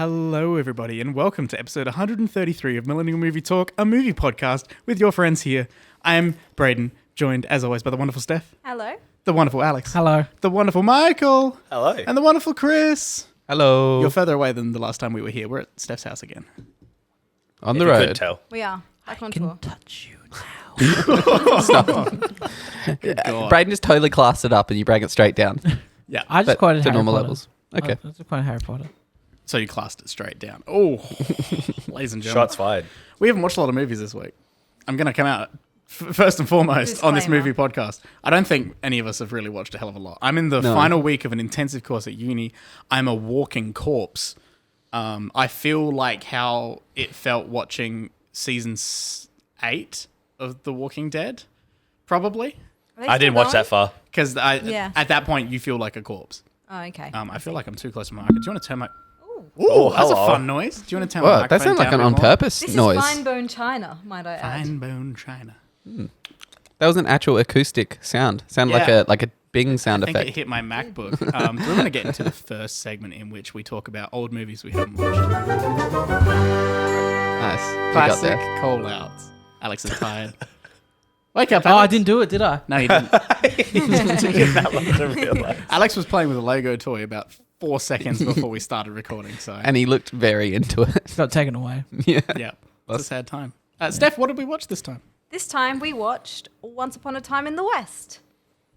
Hello, everybody, and welcome to episode 133 of Millennial Movie Talk, a movie podcast with your friends here. I am Braden, joined as always by the wonderful Steph. Hello. The wonderful Alex. Hello. The wonderful Michael. Hello. And the wonderful Chris. Hello. You're further away than the last time we were here. We're at Steph's house again. On the road. You could tell. We are. Back on Can tour. touch you now. Braden just totally classed it up and you bring it straight down. Yeah. I just quoted to Harry normal Potter. levels. Okay. I just quoted Harry Potter. So you classed it straight down. Oh, ladies and gentlemen. Shots fired. We haven't watched a lot of movies this week. I'm going to come out first and foremost on this movie podcast. I don't think any of us have really watched a hell of a lot. I'm in the final week of an intensive course at uni. I'm a walking corpse. I feel like how it felt watching season 8 of The Walking Dead, probably. I didn't watch that far. Because at that point, you feel like a corpse. Oh, okay. I feel like I'm too close to my microphone. Do you want to turn my... Oh, that's a hello. fun noise. Do you want to turn my microphone That sounds like down an a on bit more? purpose This noise. is fine bone china, might I add. Fine bone china. That was an actual acoustic sound. Sounded like a Bing sound I think effect. it hit my MacBook. We're going to get into the first segment in which we talk about old movies we haven't watched. Nice. You got Classic there. call-outs. Alex is tired. Wake up, Oh, Alex. I didn't do it, did I? No, you didn't. That long to realize. Alex was playing with a Lego toy about 4 seconds before we started recording. So, And he looked very into it. Got taken away. Yeah. yeah, it's a sad time. Steph, what did we watch this time? This time we watched Once Upon a Time in the West,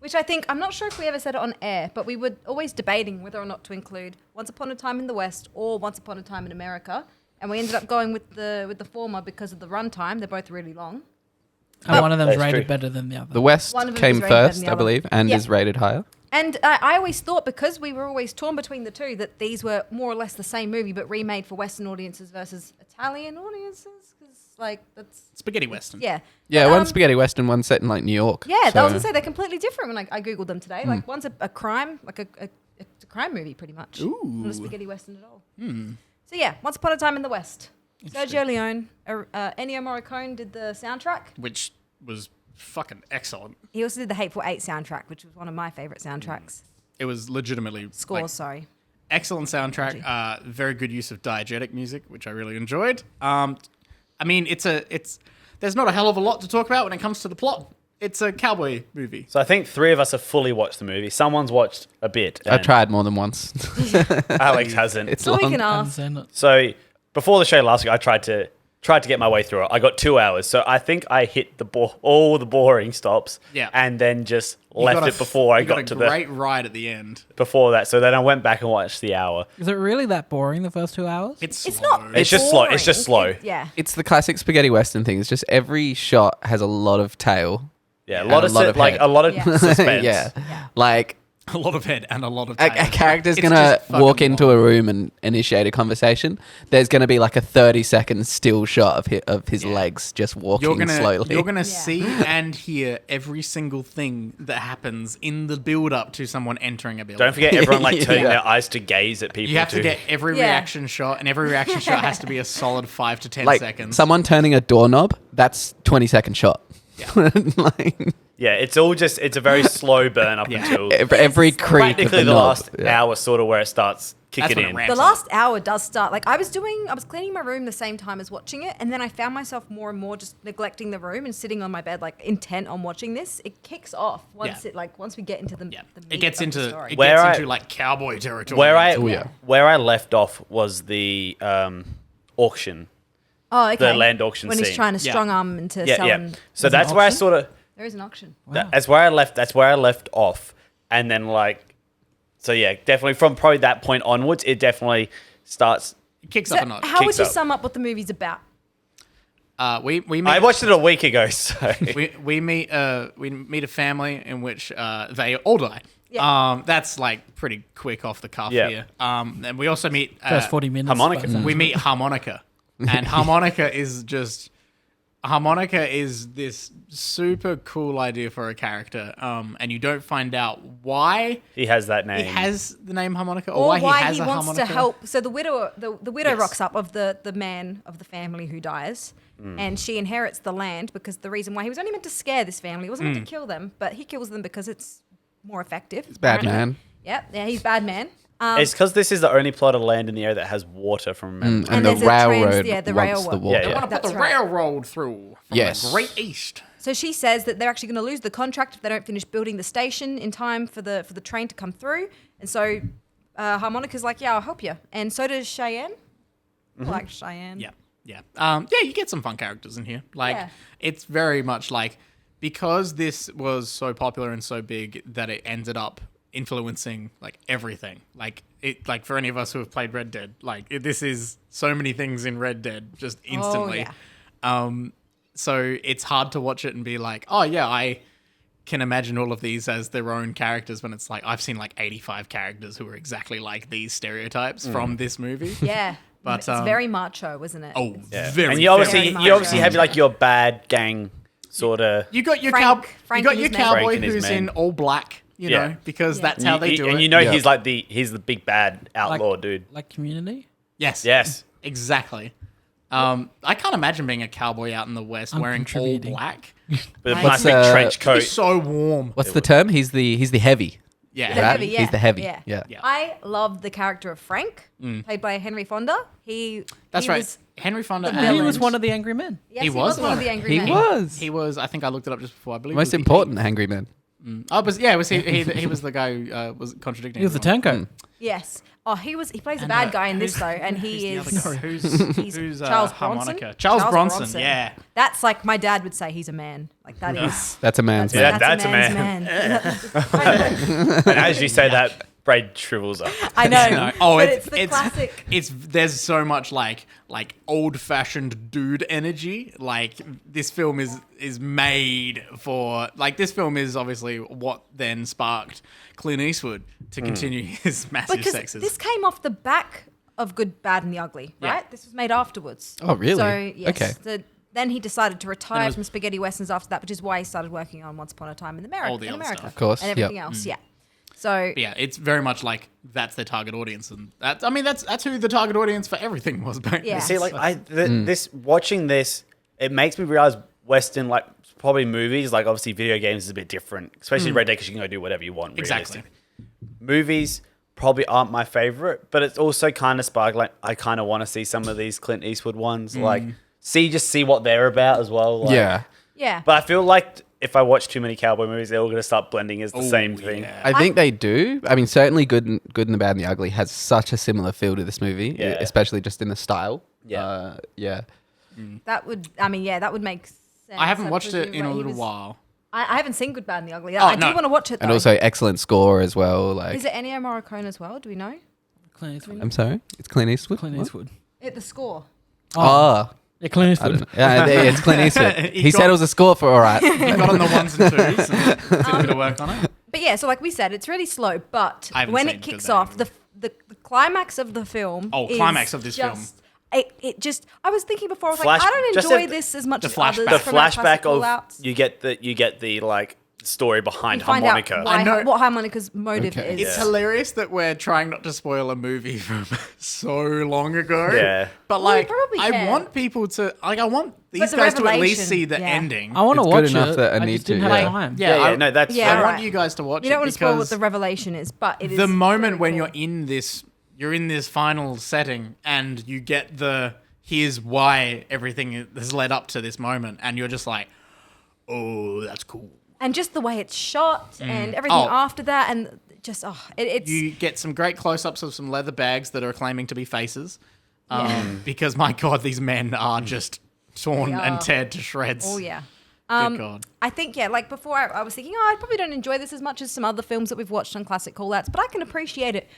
which I'm not sure if we ever said it on air, but we were always debating whether or not to include Once Upon a Time in the West or Once Upon a Time in America. And we ended up going with the former because of the runtime. They're both really long. And one of them's That's rated true. better than the other. The West One of them came is rated better than first, the I other. believe, and Yeah. is rated higher. And I always thought, because we were always torn between the two, that these were more or less the same movie, but remade for Western audiences versus Italian audiences. Because, that's... Spaghetti Western. Yeah. Yeah, But, one's spaghetti western, one's set in like New York. Yeah, I was So- going to say they're completely different when I Googled them today. Like, one's a crime, like it's a crime movie, pretty much. Ooh. Not a spaghetti Western at all. So, yeah, Once Upon a Time in the West. Sergio Leone, Ennio Morricone did the soundtrack. Which was fucking excellent. He also did the Hateful Eight soundtrack, which was one of my favorite soundtracks. It was legitimately... Scores, sorry. Excellent soundtrack. Very good use of diegetic music, which I really enjoyed. I mean, there's not a hell of a lot to talk about when it comes to the plot. It's a cowboy movie. So I think 3 of us have fully watched the movie. Someone's watched a bit. I've and tried more than once. Alex hasn't. It's So we long. can I ask. haven't seen it. So before the show last week, I tried to get my way through it. I got 2 hours. So I think I hit all the boring stops. Yeah. And then just You left got it before I got to a great ride at the end. before that. So then I went back and watched the hour. Is it really that boring, the first 2 hours? It's It's slow. not. It's just slow. It's just boring. slow. Yeah. It's the classic spaghetti western thing. It's just every shot has a lot of tail. Yeah. A And lot a of lot of head. a lot of Yeah. suspense. Yeah. Yeah. Like A lot of head and a lot of a tail. character's It's going to just fucking walk into long. a room and initiate a conversation. There's going to be like a 30-second still shot of his legs just walking slowly. You're gonna see and hear every single thing that happens in the build-up to someone entering a building. Don't forget everyone turning Yeah. their eyes to gaze at people. You have too. to get every Yeah. reaction shot, and every reaction shot has to be a solid 5 to 10 like seconds. someone turning a doorknob, that's 20-second shot. Yeah. Like, Yeah, it's a very slow burn up Yeah. until every creak of practically the the knob. last Yeah. hour, sort of where it starts kicking when it in. ramps The up. last hour does start. Like I was cleaning my room the same time as watching it, and then I found myself more and more just neglecting the room and sitting on my bed, like intent on watching this. It kicks off once once we get into the Yeah. the It meat gets of the into story. it Where gets I- into like cowboy territory. Where I left off was the auction. Oh, okay. the land auction when he's scene. trying to Yeah. strong arm into Yeah, selling. yeah. So There's that's an where I auction? sort of There is an auction. Wow. that's where I left off, and then so yeah, definitely from probably that point onwards, it definitely starts. It kicks So up a notch. how would Kicks you up. sum up what the movie's about? We meet, I watched it a week ago, so we meet a family in which they all die. Yeah. That's like pretty quick off the cuff Yeah. here. And we also meet First 40 minutes. Harmonica. by the sounds we of meet Harmonica, and Harmonica is this super cool idea for a character, and you don't find out why he has that name. he has the name Harmonica Or why why he has he a wants harmonica. to help. So the widow Yes. rocks up of the man of the family who dies, and she inherits the land because the reason why he was only meant to scare this family, he wasn't meant to kill them, but he kills them because it's more effective. Bad apparently. man. Yeah, he's bad man. It's because this is the only plot of land in the area that has water from memory. And the there's a railroad the wants the railroad. water. Yeah, I want to put That's the right. railroad through from the Great East. So she says that they're actually going to lose the contract if they don't finish building the station in time for the train to come through. And so Harmonica's like, yeah, I'll help you. And so does Cheyenne. I like Cheyenne. Yeah. Yeah, you get some fun characters in here. Like, it's very much like, because this was so popular and so big that it ended up influencing like everything. Like for any of us who have played Red Dead, this is so many things in Red Dead just instantly. So it's hard to watch it and be like, oh yeah, I can imagine all of these as their own characters, when it's like I've seen like 85 characters who are exactly like these stereotypes from this movie. Yeah. But it's very macho, isn't it? Oh, Yeah. very. And you obviously very have like your bad gang sort of. You got your Frank you got and your his men. cowboy Frank and his who's men. in all black, you know, because that's how they do it. And you know Yeah. he's the big bad outlaw dude. Like Community. Yes, exactly. I can't imagine being a cowboy out in the West I'm wearing all contributing. black. With a What's, nice big trench coat. It's so warm. What's the term? He's the heavy. Yeah, The Right? heavy, yeah. He's the heavy. Yeah. Yeah. I love the character of Frank, played by Henry Fonda. that's he right. Was, Henry Fonda. the and- He villain. was one of the angry men. yes, He he was was one of one. the angry He men. was. He was. I think I looked it up just before. I believe Most he was important angry man. Oh, but yeah, was he was the guy who was contradicting. He was the everyone. turncoat. Yes. Oh, he plays a And, bad guy in this who's- though, and who's he the is. other guy? He's Who's Charles harmonica? Bronson. Charles Bronson. Yeah. That's like my dad would say he's a man. Like that is. That's a man's Yeah, man. that's a man's man. And as you say that, Braid shrivels up. I know. No. Oh, but it's the classic. There's so much like old fashioned dude energy. Like this film is made for this film is obviously what then sparked Clint Eastwood to continue his massive Because sexism. this came off the back of Good, Bad, and the Ugly, Yeah. right? This was made afterwards. Oh, really? So yes. Okay. Then he decided to retire was- from spaghetti westerns after that, which is why he started working on Once Upon a Time in America. All the other stuff. Of course, And everything yep. else, yeah. So But yeah, it's very much like that's their target audience, and that's who the target audience for everything was back then. Yeah. See, this watching this, it makes me realize Western probably movies, obviously video games is a bit different, especially Red Dead because you can go do whatever you want. Exactly. Movies probably aren't my favorite, but it's also kind of sparked. I kind of want to see some of these Clint Eastwood ones, see what they're about as well. Yeah. yeah. But I feel like if I watch too many cowboy movies, they're all going to start blending as the same thing. yeah. I think they do. I mean, certainly Good and the Bad and the Ugly has such a similar feel to this movie, Yeah. especially just in the style. Yeah. Yeah. that would make sense. I haven't watched it presume, in a right? little while. I haven't seen Good, Bad, and the Ugly. Oh, I no. do want to watch it though. And also excellent score as well. is it Ennio Morricone as well? Do we know? Clint Eastwood. I'm sorry? It's Clint Eastwood? Clint What? Eastwood. The score. Oh. Yeah, Clint I don't Eastwood. know. Yeah, it's Clint Eastwood. He He said got- it was a score for all right. Got on the ones and twos and did a bit of work on it. But yeah, so like we said, it's really slow. But I haven't when seen it kicks Good, Bad, off, the climax of the film. Oh, is climax of this film. just- It just. I was thinking before. I was like, Flash- I don't just enjoy the- this as much the as others. flashback. The from our classic flashback of callouts. you get the story behind You find harmonica. out why, I know- what harmonica's motive Okay. is. It's hilarious that we're trying not to spoil a movie from so long ago. Yeah. But Well, we like, probably I can. want people to I want these the guys to at least revelation, see the yeah. ending. I want to It's watch good enough it. that I I need just didn't to, have yeah. time. Yeah, no, that's Yeah, I fine. want right. you guys to watch You it don't want to spoil what because the revelation is, but it is the moment very when cool. you're in this final setting and you get here's why everything has led up to this moment, and you're just like, oh, that's cool. And just the way it's shot and everything Oh. after that, and just it's You get some great close-ups of some leather bags that are claiming to be faces, because my God, these men are just torn They and are. teared to shreds. oh yeah. Good God. I think like before I was thinking, I probably don't enjoy this as much as some other films that we've watched on classic callouts, but I can appreciate it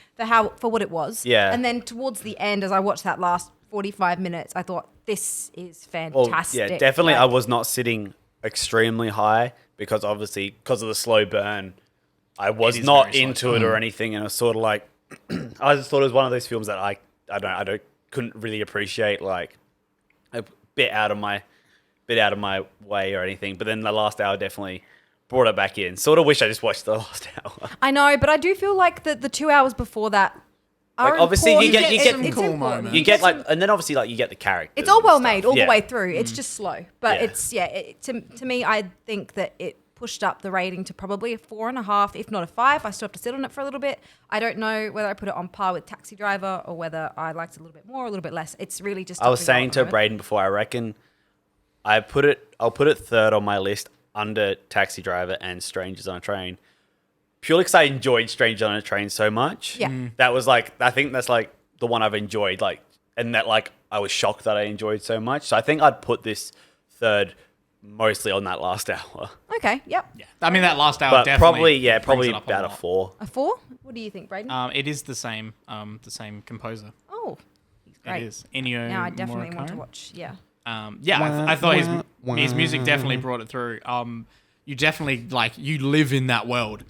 for what it was. Yeah. And then towards the end, as I watched that last 45 minutes, I thought this is Well, fantastic. yeah, definitely. Like, I was not sitting extremely high because of the slow burn. I was is not very slow into it or anything, and it was sort of like I just thought it was one of those films that I couldn't really appreciate, like a bit out of my way or anything. But then the last hour definitely brought it back in. Sort of wish I just watched the last hour. I know, but I do feel like the 2 hours before that are Like, obviously you important. get It's cool important. moments. You get some- and then obviously you get the characters. It's all and well stuff. made all Yeah. the way through. It's just slow, but Yeah. it's to me, I think that pushed up the rating to probably a 4.5, if not a 5. I still have to sit on it for a little bit. I don't know whether I put it on par with Taxi Driver or whether I liked it a little bit more or a little bit less. It's really just. I was saying to Braden before, I reckon I'll put it third on my list under Taxi Driver and Strangers on a Train. Purely because I enjoyed Strangers on a Train so much. Yeah. That was like, I think that's like the one I've enjoyed, like, and that like I was shocked that I enjoyed so much. So I think I'd put this third mostly on that last hour. Okay, yep. Yeah, I mean that last hour But definitely. probably brings it up about a lot. 4. A 4? What do you think, Braden? It is the same composer. Oh, he's great. It is Ennio Now I definitely want to Morricone. watch. Yeah. I thought his music definitely brought it through. You definitely you live in that world.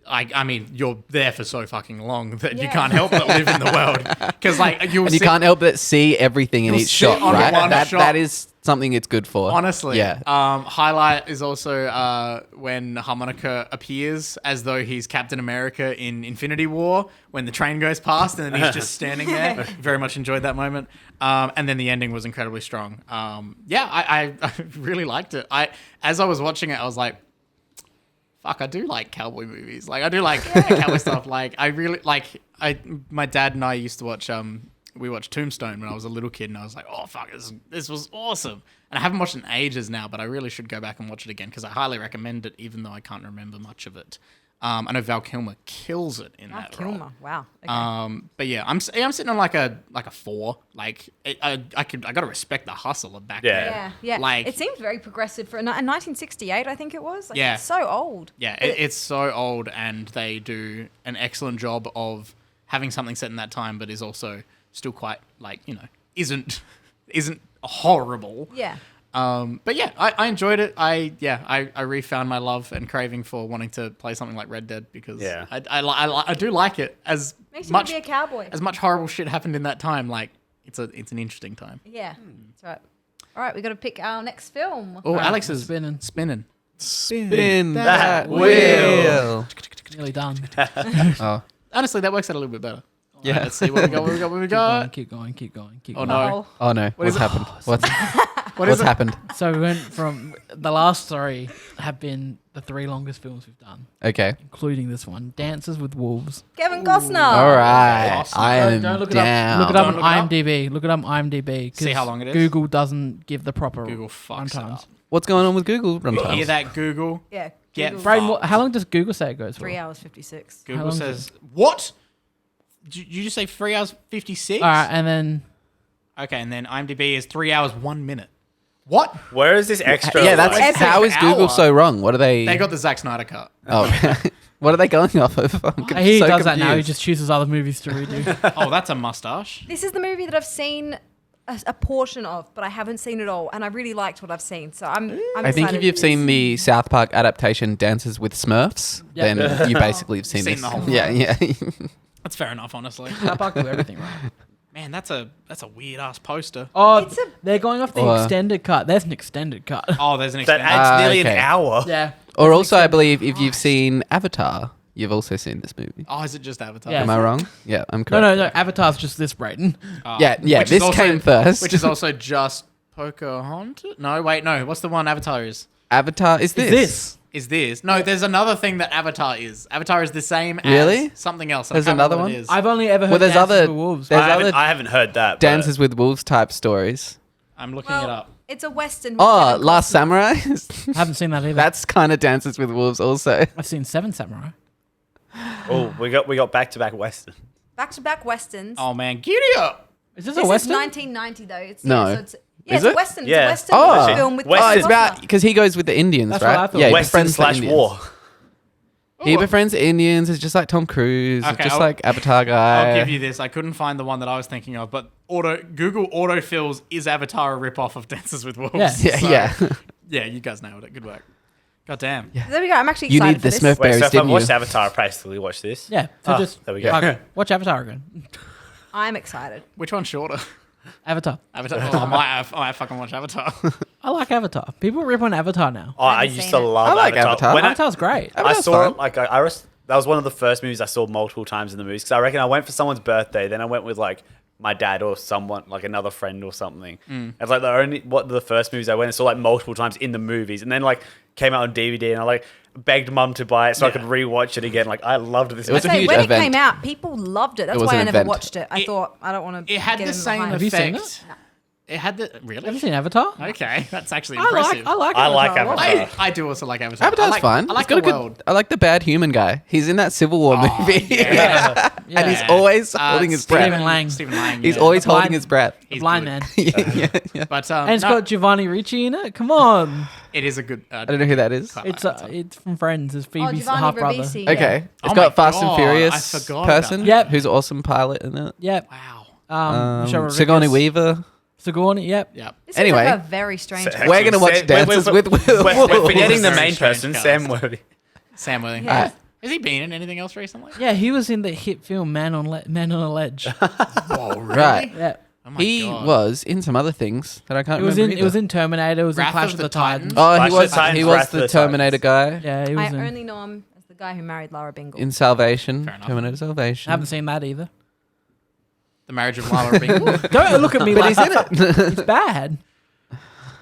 I mean, you're there for so fucking long that you can't help but live in the world because you can't help but see everything in each shot, right? That is something it's good for. Honestly, yeah. Highlight is also when Harmonica appears as though he's Captain America in Infinity War when the train goes past and then he's just standing there. Very much enjoyed that moment. And then the ending was incredibly strong. I really liked it. As I was watching it, I was like, fuck, I do like cowboy movies. I do like cowboy stuff. I really my dad and I used to watch we watched Tombstone when I was a little kid, and I was like, oh fuck, this was awesome. And I haven't watched it in ages now, but I really should go back and watch it again because I highly recommend it, even though I can't remember much of it. I know Val Kilmer kills it in that role. Kilmer, wow. Okay. But yeah, I'm sitting on like a 4. I gotta respect the hustle of back then. Yeah. It seems very progressive for a 1968, I think it was. It's so old. Yeah, it's so old, and they do an excellent job of having something set in that time, but is also still quite isn't horrible. Yeah. But yeah, I enjoyed it. I refound my love and craving for wanting to play something like Red Dead because I do like it as Makes you much want to be a cowboy. as much horrible shit happened in that time. It's an interesting time. Yeah, that's right. All right, we got to pick our next film. Oh, Alex is spinning. Spin that wheel. Nearly done. Oh, honestly, that works out a little bit better. yeah. Right, let's see what we got. Keep going. Oh no! Oh no! What's happened? What's happened? So we went from the last 3 have been the 3 longest films we've done, Okay. including this one, Dances with Wolves. Kevin Costner. All right. Awesome. I am Don't look it down. up. Look it up on Don't look it up? IMDb. Look it up on IMDb. 'cause See how long it is? Google doesn't give the proper Google fucks it runtimes. up. What's going on with Google You runtimes? hear that, Google? Yeah. Get Google. Braden, how long does Google say it goes for? 3 hours 56. How Google long is says what? Did you just say 3 hours 56? All right, and then Okay, and then IMDb is 3 hours 1 minute. What? Where is this extra? Yeah, that's Epic how is Google hour. so wrong? What are they? They got the Zack Snyder cut. Oh, what are they going off of? he so does that now. He confused. just chooses other movies to redo. Oh, that's a mustache. This is the movie that I've seen a portion of, but I haven't seen it all, and I really liked what I've seen. So I'm I think if excited you've for seen this. the South Park adaptation Dances with Smurfs, Yep. then you basically have seen Seen this. the whole Yeah. That's fair enough, honestly. South Park do everything right. Man, that's a weird ass poster. Oh, It's a- they're going off the Or- extended cut. There's an extended cut. Oh, there's an That extended. adds nearly okay. an hour. Yeah. Or also, I believe if you've seen Avatar, you've also seen this movie. Oh, is it just Avatar? Yeah. Am I wrong? Yeah, I'm correct. No. Avatar's just this, Braden. Oh, Yeah, which is this came first. Which is also just Pocahontas? No, wait, no. What's the one Avatar is? Avatar is this. Is this? No, there's another thing that Avatar is. Avatar is the same Really? as something else. There's I can't remember another what one? it is. I've only ever heard Well, there's Dances other- with Wolves. there's I haven't heard that. but- Dances with Wolves type stories. I'm looking it Well, up. it's a western. with Oh, Kevin Last Costner. Samurai? I haven't seen that either. That's kind of Dances with Wolves also. I've seen 7 Samurai. Oh, we got back-to-back Western. Back-to-back westerns. Oh man, giddy up! Is this This a western? is 1990 though. It's, No. Yeah, so it's, yeah, Is it's it? a western. Yeah. It's a Oh. western film with Western. Oh, Kevin it's about Costner. because he goes with the Indians, That's right? what I thought. Yeah, he Western befriends the slash Indians. war. He befriends the Indians. It's just like Tom Cruise. Okay, just I'll- like Avatar guy. I'll give you this. I couldn't find the one that I was thinking of, but Google autofills is Avatar a rip-off of Dances with Wolves? Yeah. Yeah, So, yeah. yeah, you guys nailed it. Good work. God damn. Yeah. There we go. I'm actually You excited need the for this. Smurf Wait, berries, so if I didn't you? watched Avatar, I basically watch this. Yeah. So Oh, just there we go. watch Avatar again. I'm excited. Which one's shorter? Avatar. Avatar. Oh, I might fucking watch Avatar. I like Avatar. People rip on Avatar now. Oh, I haven't used seen to it. love I like Avatar. Avatar. When Avatar's great. I Avatar's saw fun. it, like that was one of the first movies I saw multiple times in the movies. Because I reckon I went for someone's birthday, then I went with like my dad or someone, like another friend or something. It's like the first movies I went and saw like multiple times in the movies, and then like came out on DVD, and I like begged Mum to buy it so I could rewatch it again. Like I loved this. It was a Say, huge when event. it came out, people loved it. That's was why an I never event. watched it. I thought I don't want to. It had the same hype. Have you seen effect. It had the really. Have you seen Avatar? Okay, that's actually I impressive. like I like Avatar. Avatar. I do also like Avatar. Avatar's I like, fine. I like It's got the a good. world. I like the bad human guy. He's in that Civil War movie, Yeah. and he's always holding his breath. Stephen Lang. Stephen Lang. He's yeah. always The blind- holding his breath. The He's blind good. man. yeah. But And it's no, got Giovanni Ricci in it. Come on. it is a good. I don't know who that is. quite It's like Avatar. it's from Friends. It's Phoebe's Giovanni half brother. Ribisi, yeah. Okay, it's Oh got my Fast and God, Furious I forgot about person. that. Yep. Who's an awesome pilot in it. Yep. Wow. Michelle Sigourney Rodriguez. Weaver. Sigourney. Yep. Yep. This Anyway. is like a very strange. So- We're gonna watch Sam- Dances with Wolves. We're forgetting the Very main strange person, cast. Sam Worthington. Sam Worthington. Yeah. Has he been in anything else recently? Yeah, he was in the hit film Man on a Ledge. Whoa, really? Right. Yeah. Oh my He God. was in some other things that I can't It was remember. in it was in Terminator. It was Wrath in Clash of of the the Titans. Titans. Oh, Clash he of was. the Titans, He was Wrath of the the Terminator guy Yeah, he was I in. only know him as the guy who married Lara Bingle. in Salvation. Fair enough. Terminator I Salvation. haven't seen that either. The Marriage of Lara Bingle. Don't look at me But like he's in it. it's bad.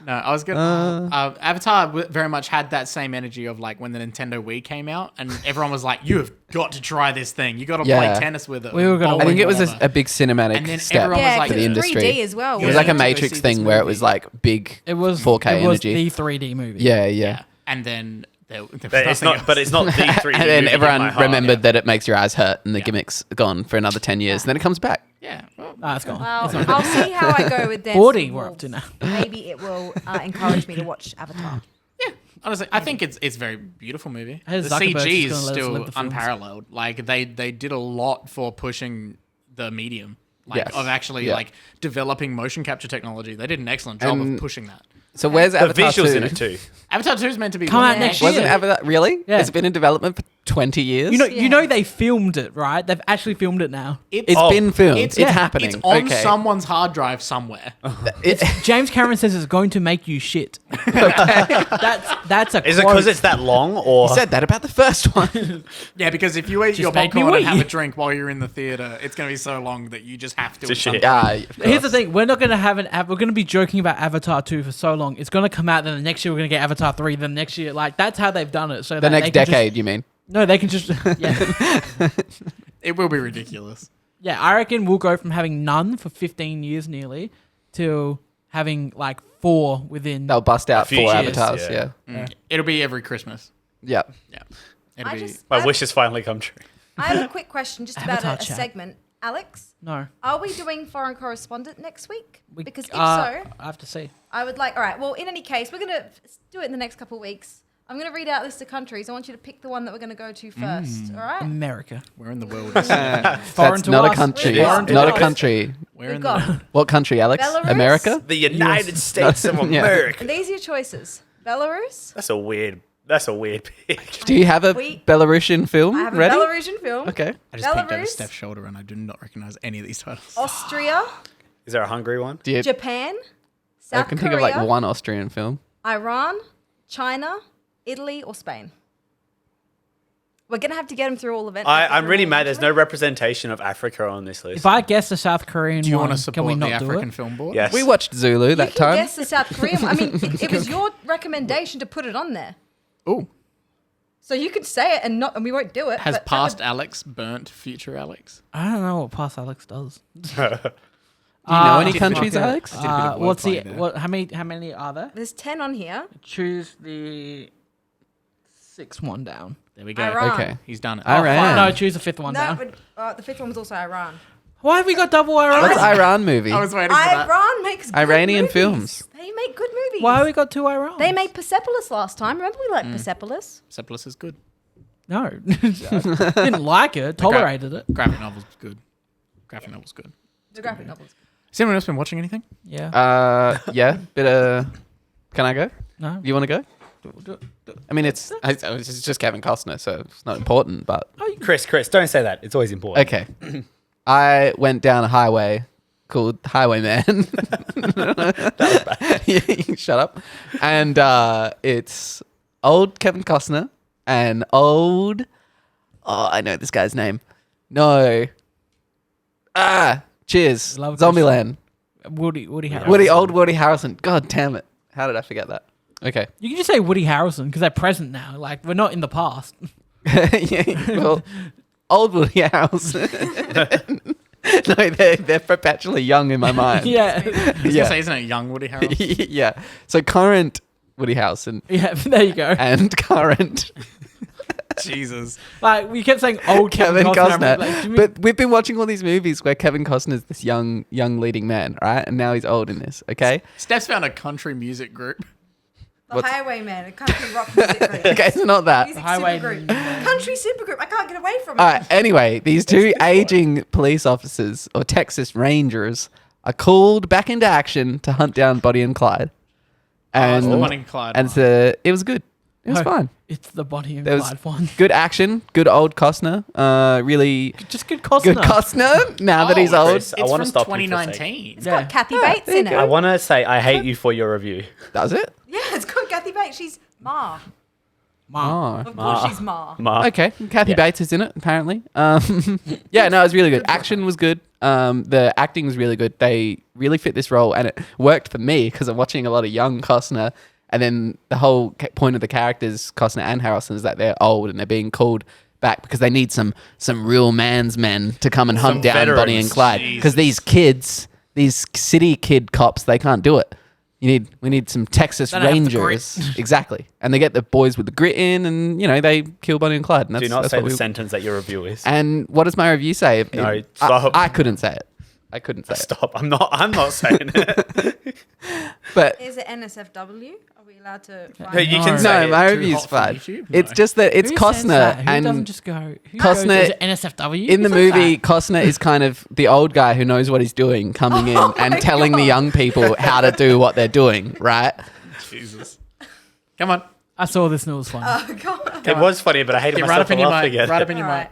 No, I was gonna. Avatar very much had that same energy of like when the Nintendo Wii came out, and everyone was like, "You have got to try this thing. You got to play Yeah. tennis with it." We were gonna bowling, I think it was whatever." a big cinematic And then step everyone was yeah, like, for the 'cause it's industry. 3D as well. It was Yeah. like a To go see Matrix this thing where it movie. was like big. It was 4K it was energy. the 3D movie. Yeah, yeah. yeah. And then there was But it's nothing not. else. But it's not the 3D. And then movie in everyone my heart. remembered that it makes your eyes hurt, and the Yeah. gimmick's gone for another 10 years, and then it comes back. Yeah. Well, Ah, it's gone. Well, It's not- I'll see how I go with Dance 40 with we're up Wolves. to now. Maybe it will encourage me to watch Avatar. honestly, I think it's a very beautiful movie. Hey, The Zuckerberg's CG just is gonna let us still live the films. unparalleled. Like they did a lot for pushing the medium. Like Yes. of actually Yeah. like developing motion capture technology. They did an excellent job And- of pushing that. So where's The Avatar visuals 2? in it too. Avatar 2 is meant to be Come out one- next Wasn't year. Avatar really? Yeah. It's been in development for 20 years. You Yeah. know they filmed it, right? They've actually filmed it now. it's Oh, been filmed. It's, yeah, happening. It's on okay. someone's hard drive somewhere. James Cameron says it's going to make you shit. That's a Is it quote. because it's that long, or He said that about the first one. Yeah, because if you eat your made me popcorn and wee. have a drink while you're in the theater, it's going to be so long that you just have to. It's a at some shit. point. Here's the thing: we're not going to have we're going to be joking about Avatar 2 for so long. It's going to come out, then the next year we're going to get Avatar 3. Then next year, like that's how they've done it. So the that next they can decade, you mean? no, they can just yeah. It will be ridiculous. Yeah, I reckon we'll go from having none for 15 years nearly to having like 4 within. They'll bust out few 4 years, avatars. yeah. Yeah. It'll be every Christmas. Yeah. Yeah. It'll I be. just, my I, wish has finally come true? I have a quick question just about Avatar a chat. segment. Alex, No, are we doing foreign correspondent next week? Because if so, I have to see. I would like. All right. Well, in any case, we're gonna do it in the next couple of weeks. I'm gonna read out a list of countries. I want you to pick the one that we're gonna go to first. All right. America. We're in the world. Foreign That's to not us. a country. Foreign to Not a us. country. We're We've in got the. What country, Alex? Belarus? America? The United States of Yeah. America. and these are your choices: Belarus. That's a weird pick. Do you have a We- Belarusian film I have ready? a Belarusian film. Okay. I just peeked over Belarus? Steph's shoulder and I do not recognize any of these titles. Austria, Is there a Hungary one? Do you, Japan, I South can Korea, think of like one Austrian film. Iran, China, Italy, or Spain. We're gonna have to get them through all of it. I'm really mad. There's no representation of Africa on this list. If I guess the South Korean Do you one, want to can we support not the do African it? Film Board? Yes. We watched Zulu You that can time. guess the South Korean one. I mean, it was your recommendation to put it on there, Ooh. so you could say it and not, and we won't do it. Has but that past would- Alex burnt future Alex? I don't know what Past Alex does. Do you know any did countries, fuck it. Alex? I did a bit of What's the wordplay there. what? How many are there? There's 10 on here. Choose the 6th one down. There we go. Iran. Okay. He's done it. Iran. No, choose the 5th one No, down. but the 5th one was also Iran. Why have we got double Iran? What's Iran movie? I was waiting for that. Iran makes good Iranian movies. films. They make good movies. Why have we got 2 Iran? They made Persepolis last time. Remember we liked Persepolis? Sepolis is good. No, didn't like it. Tolerated it. Graphic novel's good. Graphic novel's good. The graphic novels. Has anyone else been watching anything? Yeah. Yeah. Bit of. Can I go? No. You want to go? I mean, it's just Kevin Costner, so it's not important. But Chris, don't say that. It's always important. okay, I went down a highway called Highwaymen. Shut up. And it's old Kevin Costner and old. Oh, I know this guy's name. No. Cheers. Love Zombieland. Woody Harrelson. Woody Harrelson. God damn it. How did I forget that? Okay. You can just say Woody Harrelson because they're present now. Like, we're not in the past. Yeah, well, old Woody Harrelson. No, they're perpetually young in my mind. Yeah. I was gonna say, isn't it young Woody Harrelson? Yeah. So current Woody Harrelson Yeah, there you go. and current Jesus. Like, we kept saying old Kevin Costner. Like, but we've been watching all these movies where Kevin Costner's this young leading man, right? And now he's old in this, okay? Steph's found a country music group. The Highwaymen, a country rock music group. Okay, it's not that. Music Highwaymen. supergroup. Country supergroup. I can't get away from it. All right, anyway, these two aging police officers or Texas Rangers are called back into action to hunt down Bonnie and Clyde. It's And, the Bonnie and Clyde and one. it was good. It was No, fine. It's the Bonnie and There was Clyde one. good action, good old Costner. Really Just good Costner. good Costner now that he's old. Chris, I It's wanna from stop you for a 2019. It's got Kathy Bates in it. I want to say I hate you for your review. Does it? Yeah, it's got Kathy Bates. She's Ma. Ma. Of course she's Ma. Mark. Okay, Kathy Bates is in it apparently. Yeah, no, it was really good. Action was good. The acting was really good. They really fit this role, and it worked for me because I'm watching a lot of young Costner. And then the whole point of the characters, Costner and Harrelson, is that they're old and they're being called back because they need some real man's men to come and hunt down veterans. Bonnie and Clyde. Because Jesus. these kids, these city kid cops, they can't do it. We need some Texas They don't have the Rangers. Exactly. And they get the boys with the grit in and, they kill Bonnie and Clyde. And Do not that's say what the we- sentence that your review is. And what does my review say? No, stop. I couldn't say it. I couldn't say it. Stop. I'm not saying it. But Is it NSFW? Are we allowed to find No, you No. can say no, it. my Too review's hot for fine. YouTube? It's No. just that it's Who says Costner that? Who and doesn't just go? Who Costner- goes, is it NSFW? in the Who says movie, that? Costner is kind of the old guy who knows what he's doing, coming in Oh and my telling the God. young people how to do what they're doing, right? Jesus. Come on. I saw this and it was fun. Oh, God. It was funny, but I hated Get right myself up in for your laughing mic. at Right it. up in your All mic. right.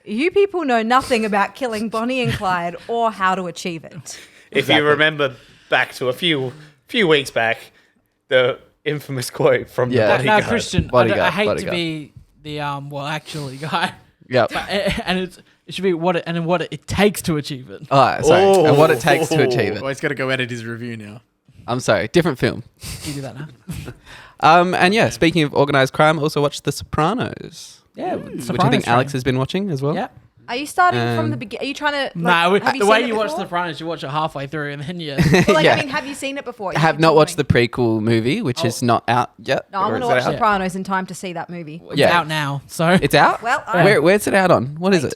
You people know nothing about killing Bonnie and Clyde or how to achieve it. If you remember back to a few weeks back, the infamous quote from Yeah. the No, bodyguard. Christian, Bodyguard, I hate bodyguard. to be the actually guy, Yep. and it should be what it takes to achieve it. All right, sorry. Oh. And what it takes to achieve Oh, it. he's got to go edit his review now. I'm sorry. Different film. You do that now. And yeah, speaking of organized crime, I also watched The Sopranos, Yeah, which I think Alex has been watching as well. Yeah. Are you starting from the beginning? Are you trying to? No, have the way seen it you watch before? The Sopranos, you watch it halfway through and then you. Well, like, Yeah. I mean, have you seen it before? I have not watched the prequel movie, which is not out yet. No, I'm Or going to is it watch out? Sopranos in time to see that movie. It's Yeah. out now, so It's out? Well, all right. Where's it out on? What is it?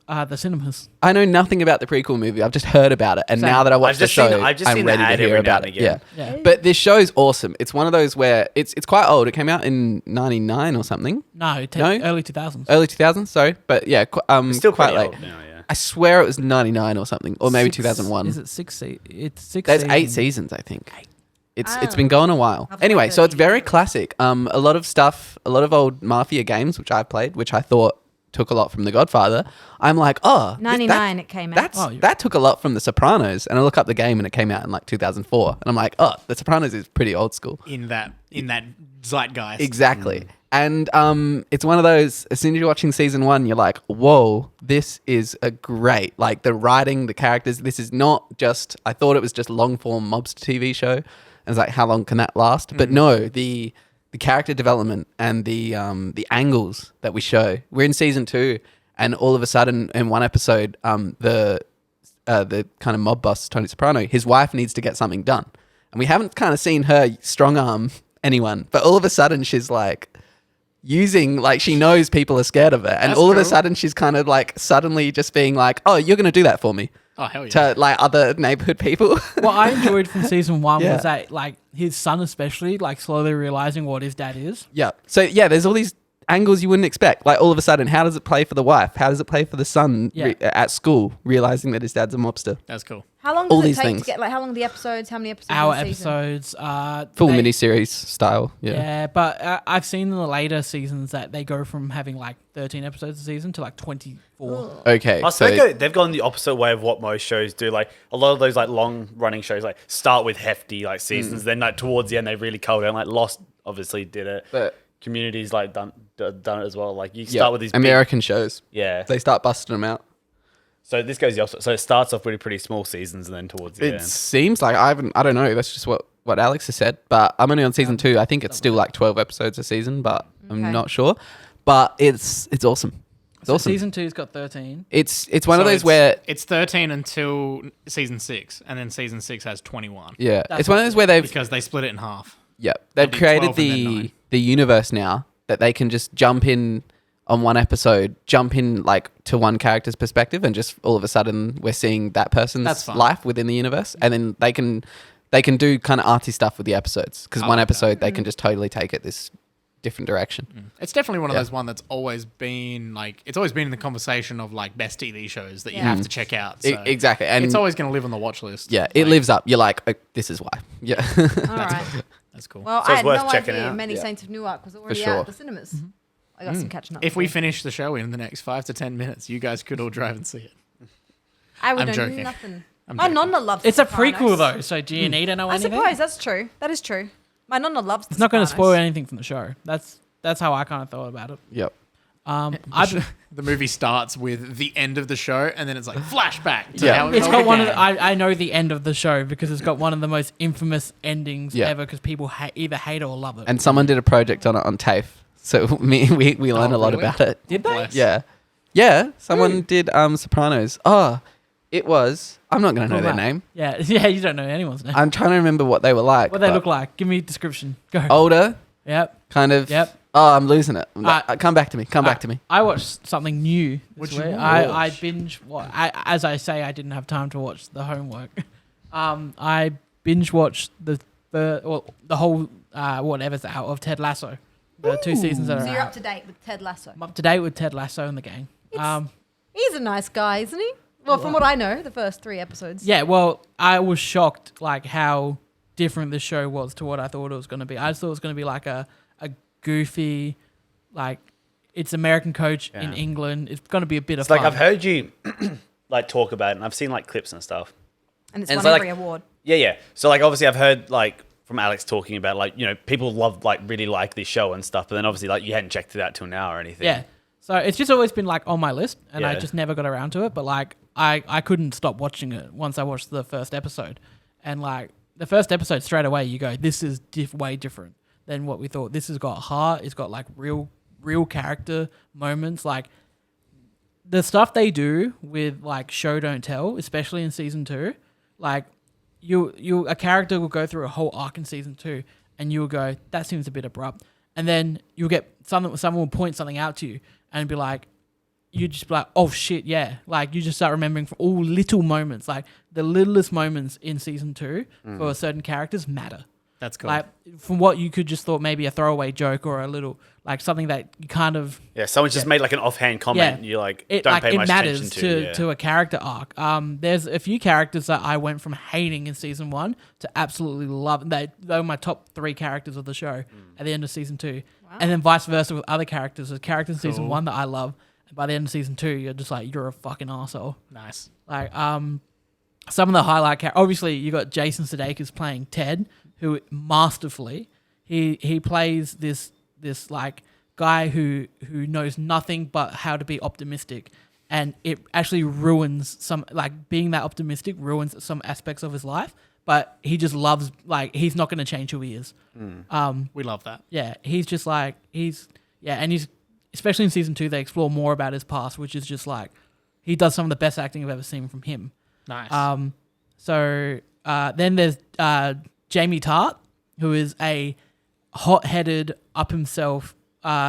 the cinemas. I know nothing about the prequel movie. I've just heard about it, and Same. now that I watched the just show, seen- I've just I'm seen the ready ad to hear every now about and it. Yeah. again. Yeah. But this show's awesome. It's one of those where it's quite old. It came out in '99 or something, No, No? early 2000s. early 2000s. Sorry, but yeah, Still quite pretty late. old now, yeah. I swear it was '99 or something, or maybe Six- 2001. Is it six? It's six. There's 8 seasons. seasons, I think. It's Oh. been going a while. I've Anyway, heard so of it's very classic. A lot of stuff, a lot of old mafia games, which I've played, which I thought took a lot from The Godfather. I'm like, oh, 99 it came out. that took a lot from The Sopranos. And I look up the game and it came out in like 2004. And I'm like, oh, The Sopranos is pretty old school. In that zeitgeist. Exactly. And it's one of those, as soon as you're watching season 1, you're like, whoa, this is a great, like the writing, the characters. This is not just, I thought it was just long form mobster TV show. And it's like, how long can that last? But no, the character development and the angles that we show. We're in season 2, and all of a sudden in one episode, the kind of mob boss, Tony Soprano, his wife needs to get something done. And we haven't kind of seen her strong arm anyone, but all of a sudden she's like using, like she knows people are scared of her. And That's all of a cool. sudden she's kind of like suddenly just being like, oh, you're going to do that for me. Oh, hell yeah. To like other neighborhood people. What I enjoyed from season 1 Yeah. was that, like, his son especially, like, slowly realizing what his dad is. Yeah. So yeah, there's all these angles you wouldn't expect. Like all of a sudden, how does it play for the wife? How does it play for the son Yeah. at school, realizing that his dad's a mobster? That's cool. How long all does it these take things. to get, like, how long are the episodes? How many episodes? Our in a season? episodes. Full they- miniseries style. Yeah. Yeah, but I've seen in the later seasons that they go from having like 13 episodes a season to like 24. Okay. Oh, so so they've gone the opposite way of what most shows do. Like a lot of those like long running shows like start with hefty like seasons, then like towards the end they really cull down. Like Lost obviously did it. But- Community's like done it as well. Like you yeah, start with these big- American shows. yeah. They start busting them out. So this goes the opposite. So it starts off with pretty small seasons and then towards the It end. seems like I don't know. That's just what what Alex has said, but I'm only on season 2. I think it's still like 12 episodes a season, but I'm not sure. But it's awesome. It's awesome. Season 2's got 13. It's one of those where it's 13 until season 6, and then season 6 has 21. Yeah, it's one of those where because they split it in half. Yeah, they've created the universe now that they can just jump in on one episode, jump in like to one character's perspective, and just all of a sudden we're seeing that person's life within the universe, and then they can do kind of arty stuff with the episodes because one episode they can just totally take it this different direction. It's definitely one of those that's always been like, it's always been in the conversation of like best TV shows that you have to check out. So exactly, and it's always going to live on the watch list. Yeah, it lives up. You're like, oh, this is why. Yeah, All right. That's cool. Well, So I had worth no checking idea out. Many Saints of Newark was already sure. out at the cinemas. I got some catching up. If to we do. finish the show in the next 5 to 10 minutes, you guys could all drive and see it. I would I'm know joking. nothing. I'm My joking. nonna loves. It's The a prequel Sopranos. though, so do you need to know I anything? suppose that's true. That is true. My nonna loves. It's not going to spoil anything from the show. That's how I kind of thought about it. yep. The movie starts with the end of the show, and then it's like flashback. To Yeah. how It's all got one of began. the, I know the end of the show because it's got one of the most infamous endings Yeah. ever because people either hate it or love it. And someone did a project on it on TAFE, so we learned a lot really? about it. Did they? Bless. Yeah. Someone did Sopranos. Oh, it was. I'm not gonna know their name. Yeah, you don't know anyone's name. I'm trying to remember what they were like. What they but look like? Give me a description. Go. older, Yep. kind of. Yep. Oh, I'm losing it. Come back to me. Come back to me. I watched something new. What'd This you week. watch? I binge. As I say, I didn't have time to watch the homework. I binge watched the whole whatever's out of Ted Lasso. The 2 seasons that are So you're out. up to date with Ted Lasso. I'm up to date with Ted Lasso and the gang. He's a nice guy, isn't he? Well, from what I know, the first 3 episodes. Yeah, well, I was shocked like how different this show was to what I thought it was going to be. I just thought it was going to be like a goofy, like it's American coach in England. It's going to be a bit It's of like fun. I've heard you like talk about it, and I've seen like clips and stuff. And it's And won so, every like- award. Yeah. So like obviously I've heard like from Alex talking about like, you know, people really like this show and stuff, but then obviously like you hadn't checked it out till now or anything. Yeah. So it's just always been like on my list and I Yeah. just never got around to it. But like I couldn't stop watching it once I watched the first episode. And like the first episode straight away you go, this is way different than what we thought. This has got heart. It's got like real character moments. Like the stuff they do with like show don't tell, especially in season 2, like a character will go through a whole arc in season 2 and you'll go, that seems a bit abrupt. And then you'll get someone will point something out to you and be like, you just be like, oh shit, yeah. Like you just start remembering for all little moments, like the littlest moments in season 2 for certain characters matter. That's cool. Like from what you could just thought maybe a throwaway joke or a little like something that you kind of Someone's just made like an offhand comment. Yeah. You like it don't like pay it much matters attention to a character arc. There's a few characters that I went from hating in season 1 to absolutely love. They were my top 3 characters of the show at the end of season 2, and then vice versa with other characters. There's characters in season 1 that I love, and by the end of season 2, you're just like you're a fucking asshole. Nice. Like some of the highlight characters. Obviously, you got Jason Sudeikis playing Ted, who masterfully he plays this like guy who knows nothing but how to be optimistic, and it actually ruins some, like being that optimistic ruins some aspects of his life, but he just loves, like he's not going to change who he is. We love that. Yeah, he's just like and he's especially in season 2 they explore more about his past, which is just like he does some of the best acting I've ever seen from him. Nice. So then there's Jamie Tart, who is a hot-headed, up himself.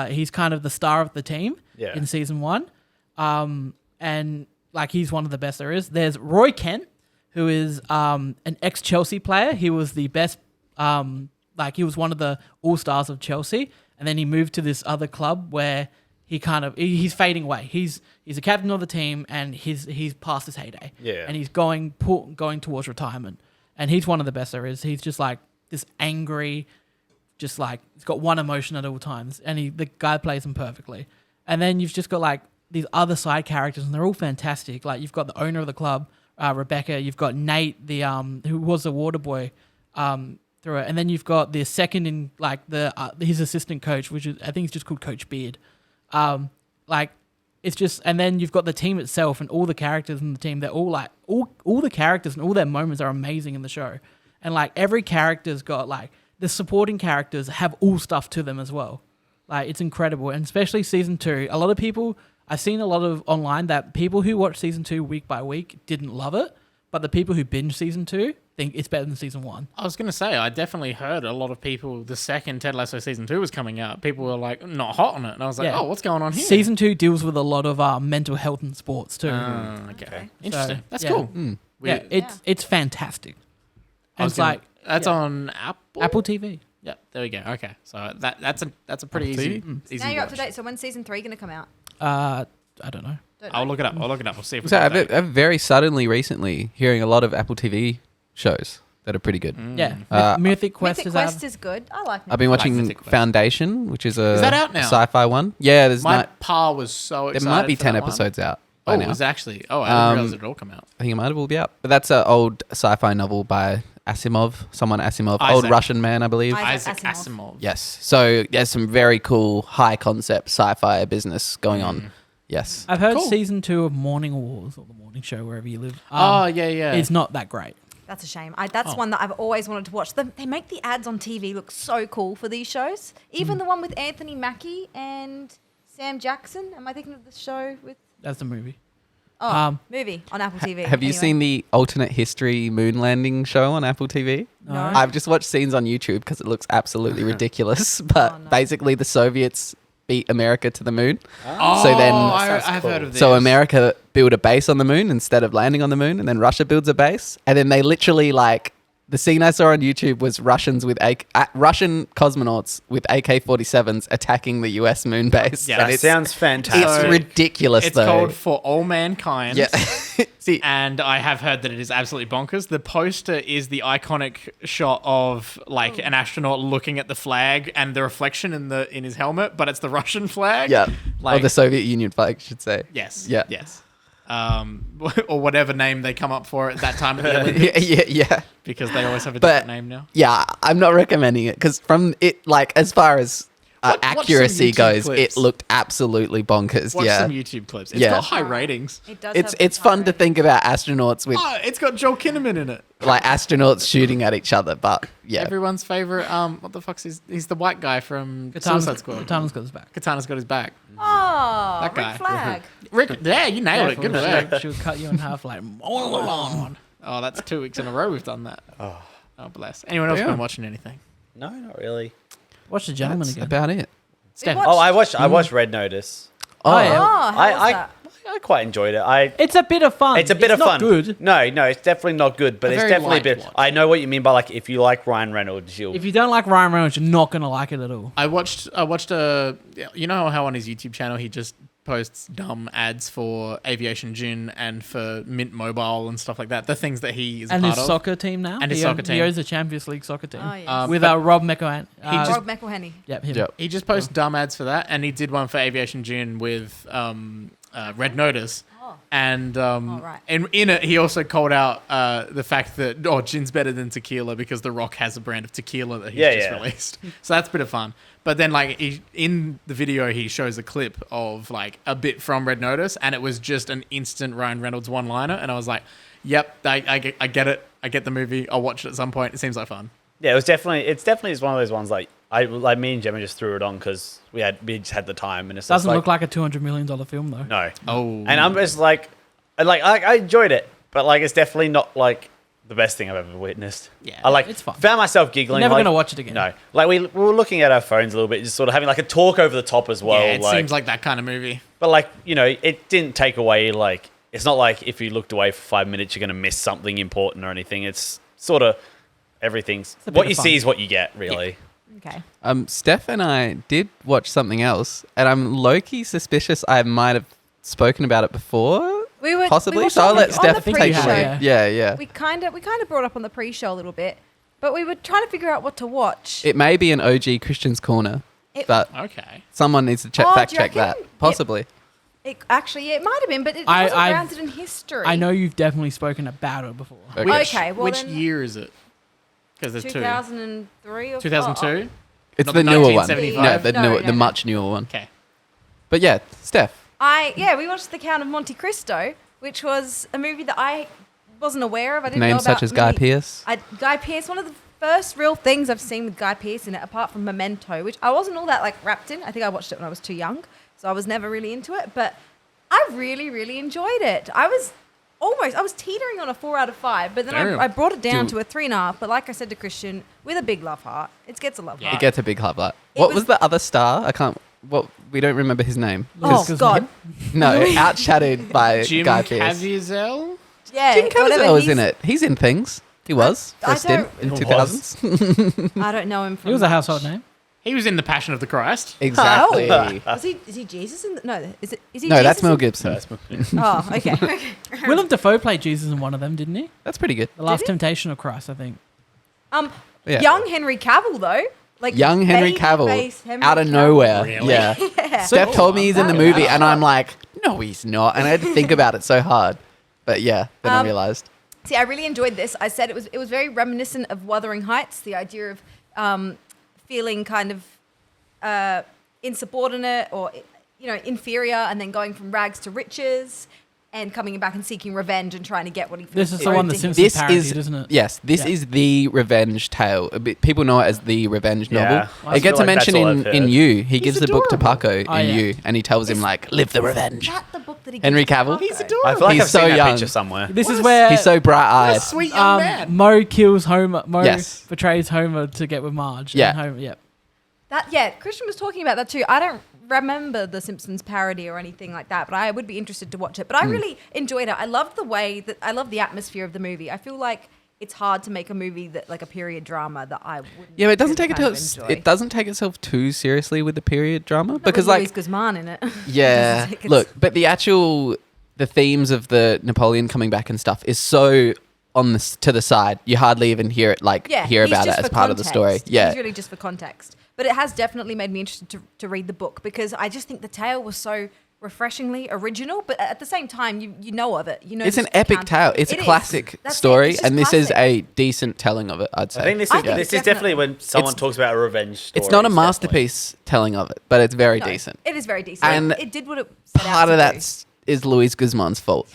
He's kind of the star of the team in season 1, and like he's one of the best there is. There's Roy Kent, who is an ex-Chelsea player. He was the best, he was one of the all-stars of Chelsea, and then he moved to this other club where he's fading away. He's a captain of the team, and he's past his heyday. Yeah. And he's going towards retirement. And he's one of the best there is. He's just like this angry, just like he's got one emotion at all times, and the guy plays him perfectly. And then you've just got like these other side characters, and they're all fantastic. Like you've got the owner of the club, Rebecca. You've got Nate, the who was the water boy, through it, and then you've got the second in like his assistant coach, which is I think it's just called Coach Beard. Like it's just, and then you've got the team itself and all the characters in the team. They're all like all the characters and all their moments are amazing in the show. and like every character's got like the supporting characters have all stuff to them as well. Like it's incredible, and especially season 2. A lot of people I've seen a lot of online that people who watch season 2 week by week didn't love it, but the people who binge season 2 think it's better than season 1. I was going to say, I definitely heard a lot of people, the second Ted Lasso season 2 was coming out, people were like not hot on it. And I was like, Yeah. oh, what's going on here? Season 2 deals with a lot of mental health and sports too. Okay. Interesting. So, That's yeah. cool. Yeah, it's fantastic. And it's like that's on Apple? Apple TV. Yeah, there we go. Okay. So that's a pretty easy Now you're up to watch. date. So when's season 3 going to come out? I don't know. I'll look it up. We'll see if we So got that. I've very suddenly recently hearing a lot of Apple TV shows that are pretty good. Yeah, Mythic Quest Mythic is Quest out. is good. I like I've been like watching Mythic Quest. Foundation, which is that out now? sci-fi one. Yeah, there's My not. pa was so There excited. might be for 10 that one. episodes out Oh, by it now. was actually. Oh, I didn't realize Um, it had all come out. I think it might all be out. But that's an old sci-fi novel by Asimov, old Isaac. Russian man, I believe. Isaac Isaac Asimov. Asimov. Yes. So there's some very cool high concept sci-fi business going on. Yes. I've heard Cool. season 2 of Morning Wars or the Morning Show wherever you live. Yeah. It's not that great. That's a shame. That's one that I've always wanted to watch. They make the ads on TV look so cool for these shows. Even the one with Anthony Mackie and Sam Jackson. Am I thinking of the show with... That's the movie. Oh, movie on Apple TV. Have you Anyway. seen the alternate history moon landing show on Apple TV? No. I've just watched scenes on YouTube because it looks absolutely ridiculous. But basically, the Soviets beat America to the moon. Oh, So then- I've heard of this. So America built a base on the moon instead of landing on the moon, and then Russia builds a base, and then they literally like the scene I saw on YouTube was Russians with Russian cosmonauts with AK-47s attacking the US moon base. Yeah, and That it's, sounds fantastic. it's ridiculous. It's though. called For All Mankind. Yeah. See, And I have heard that it is absolutely bonkers. The poster is the iconic shot of like an astronaut looking at the flag and the reflection in his helmet, but it's the Russian flag. yeah, Like or the Soviet Union flag, I should say. yes. Yeah. Yes. Or whatever name they come up for at that time at the Olympics, yeah. because they always have a But different name now. yeah, I'm not recommending it because from it, like as far as Watch some accuracy YouTube goes, clips. it looked absolutely bonkers. Watch yeah, some YouTube clips. It's Yeah. got high ratings. It does it's fun to think about astronauts with Oh, it's got Joel Kinnaman in it. like astronauts shooting at each other, but yeah, Everyone's favorite. What the fuck's he's the white guy from Katana's Suicide Squad. Katana's got his back. Katana's got his back. Oh, That guy. Rick Flag. Rick, yeah, you nailed it. Good work. She'll cut you in half like. Oh, that's 2 weeks in a row we've done that. Oh bless. Anyone else Yeah. been watching anything? No, not really. Watch the gentleman that's again. about it. Steph. watched- Oh, I watched Red Notice. Oh, yeah. Oh, how was that? I quite enjoyed it. It's a bit of fun. It's a bit of not fun. Good. No, it's definitely not good, but A it's very definitely a light bit. watch. I know what you mean by like if you like Ryan Reynolds, you'll. If you don't like Ryan Reynolds, you're not gonna like it at all. I watched you know how on his YouTube channel he just posts dumb ads for Aviation Gin and for Mint Mobile and stuff like that. The things that he is And part his of. soccer team now. And his He soccer He team. owns the Champions League soccer team Oh, yes. with but Rob McElhenney. Rob McElhenney. Yep, him. Yep. He just posts dumb ads for that, and he did one for Aviation Gin with Red Notice. And right. in it, he also called out the fact that gin's better than tequila because The Rock has a brand of tequila that he's just released. So that's a bit of fun. But then, like, in the video, he shows a clip of like a bit from Red Notice, and it was just an instant Ryan Reynolds one-liner, and I was like, "Yep, I get it. I get the movie. I'll watch it at some point. It seems like fun." Yeah, it's definitely one of those ones like me and Gemma just threw it on because we just had the time and it's Doesn't just look like a $200 million film though. no. Oh, And I'm just like I enjoyed it, but like it's definitely not like the best thing I've ever witnessed. Yeah, I like it's fun. found myself giggling. Never like, gonna watch it again. No, like we were looking at our phones a little bit, just sort of having like a talk over the top as well. yeah, it seems like that kind of movie. But like it didn't take away like it's not like if you looked away for 5 minutes you're gonna miss something important or anything. It's sort of everything's a bit what of you fun. see is what you get, really. Okay. Steph and I did watch something else, and I'm low-key suspicious I might have spoken about it before. We were Possibly, watched so I'll on let the Steph take pre-show. away. Yeah. Yeah. We kind of brought up on the pre-show a little bit, but we were trying to figure out what to watch. It may be an OG Christian's Corner, but Okay. someone needs to Oh, fact do you check that. reckon? Possibly. It might have been, but it I've- wasn't grounded in history. I know you've definitely spoken about it before. Okay, well which then- year is it? Because there's 2003 or 2002. It's Not the the newer one. 1975? No, No, the no. much newer one. Okay. But yeah, Steph. we watched The Count of Monte Cristo, which was a movie that I wasn't aware of. I didn't know Names about such as Guy Pearce. Guy Pearce, one of the first real things I've seen with Guy Pearce in it, apart from Memento, which I wasn't all that like wrapped in. I think I watched it when I was too young, so I was never really into it. But I really, really enjoyed it. I was teetering on a 4 out of 5, but then I brought it down to a 3.5. But like I said to Christian, with a big love heart, it gets a love heart. It gets a big love heart. What was the other star? We don't remember his name. Oh God! No, outshadowed by Jim Guy Pearce. Caviezel? Yeah, Jim Caviezel was in it. He's in things. He was I for a stint in 2000s. I don't know him from. He was a household name. He was in The Passion of the Christ. Exactly. Is he Jesus? No, is he? No, Jesus that's Mel in- Gibson. Oh, okay. Willem Dafoe played Jesus in one of them, didn't he? That's pretty good. The Last he? Temptation of Christ, I think. Yeah. Young Henry Cavill though, like Young Henry baby Cavill face Henry out of Cavill. nowhere. Really? Yeah. Yeah. Steph told me he's in the That- movie, and I'm like, no, he's not. And I had to think about it so hard. But yeah, then I realized. See, I really enjoyed this. I said it was very reminiscent of Wuthering Heights. The idea of feeling kind of insubordinate or inferior, and then going from rags to riches, and coming back and seeking revenge and trying to get what he feels. This is the owed one the to him. Simpsons This parodied, is isn't it? Yes, this Yeah. is the revenge tale. People know it as the revenge Yeah. novel. I It gets feel a like that's mention all I've in heard. You. He gives the book to Paco Oh, in yeah. You, and he tells him like, live the revenge. Is that the book that he Henry gives to Cavill? Paco? He's adorable. I feel like He's I've so seen that young. picture somewhere. This is where He's so bright-eyed. Sweet young man. Mo kills Homer. Mo Yes. betrays Homer to get with Marge. Yeah. And Homer, Christian was talking about that too. I don't remember the Simpsons parody or anything like that, but I would be interested to watch it. But I really enjoyed it. I loved I love the atmosphere of the movie. I feel like it's hard to make a movie that like a period drama that I wouldn't. Yeah, but it doesn't really take kind of itself. enjoy. It doesn't take itself too seriously with the period drama Not because, with like, Luis Guzman in it. yeah, Doesn't take its- look, but the themes of the Napoleon coming back and stuff is so to the side. You hardly even hear it, hear he's about it just as for part of the story. context. Yeah, He's really just for context. But it has definitely made me interested to read the book because I just think the tale was so refreshingly original, but at the same time, you know of it. You know, it's this an epic account- tale. It's It a is. classic That's it. story, It's just and this is classic. a decent telling of it. I'd say. I think this I is think this is definitely. definitely when someone It's- talks about a revenge story. It's not a definitely. masterpiece telling of it, but it's very No, decent. It is very decent. And it did what it set out Part to of do. that is Luis Guzman's fault.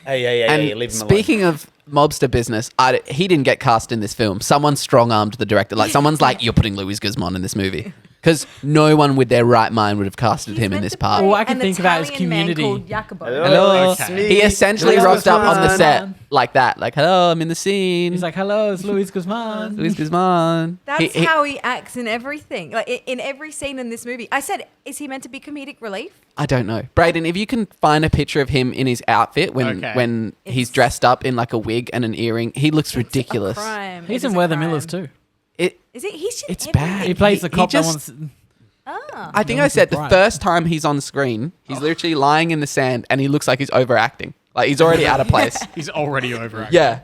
Hey, And leave him alone. speaking of mobster business, he didn't get cast in this film. Someone strong-armed the director. Like, someone's like, you're putting Luis Guzman in this movie. Because no one with their right mind would have casted He's him in meant this to part. play All I can an think about is Italian man Community. called Jacopo. Hello. it's Okay. me. He essentially Luis rocked up on the Guzman. set like that. Like, hello, I'm in the scene. He's like, hello, it's Luis Guzman. Luis Guzman. That's how he acts in everything. Like in every scene in this movie. I said, is he meant to be comedic relief? I don't know. Brayden, if you can find a picture of him in his outfit when he's It's- dressed up in like a wig and an earring, he looks ridiculous. It's a crime. He's It in is a We're the crime. Millers too. Is it? He's just It's everything. bad. He plays the He cop that just- wants. Ah. I think No, I it's said the bright. first time he's on screen, he's literally lying in the sand and he looks like he's overacting. Like he's already out of place. He's already overacting. Yeah.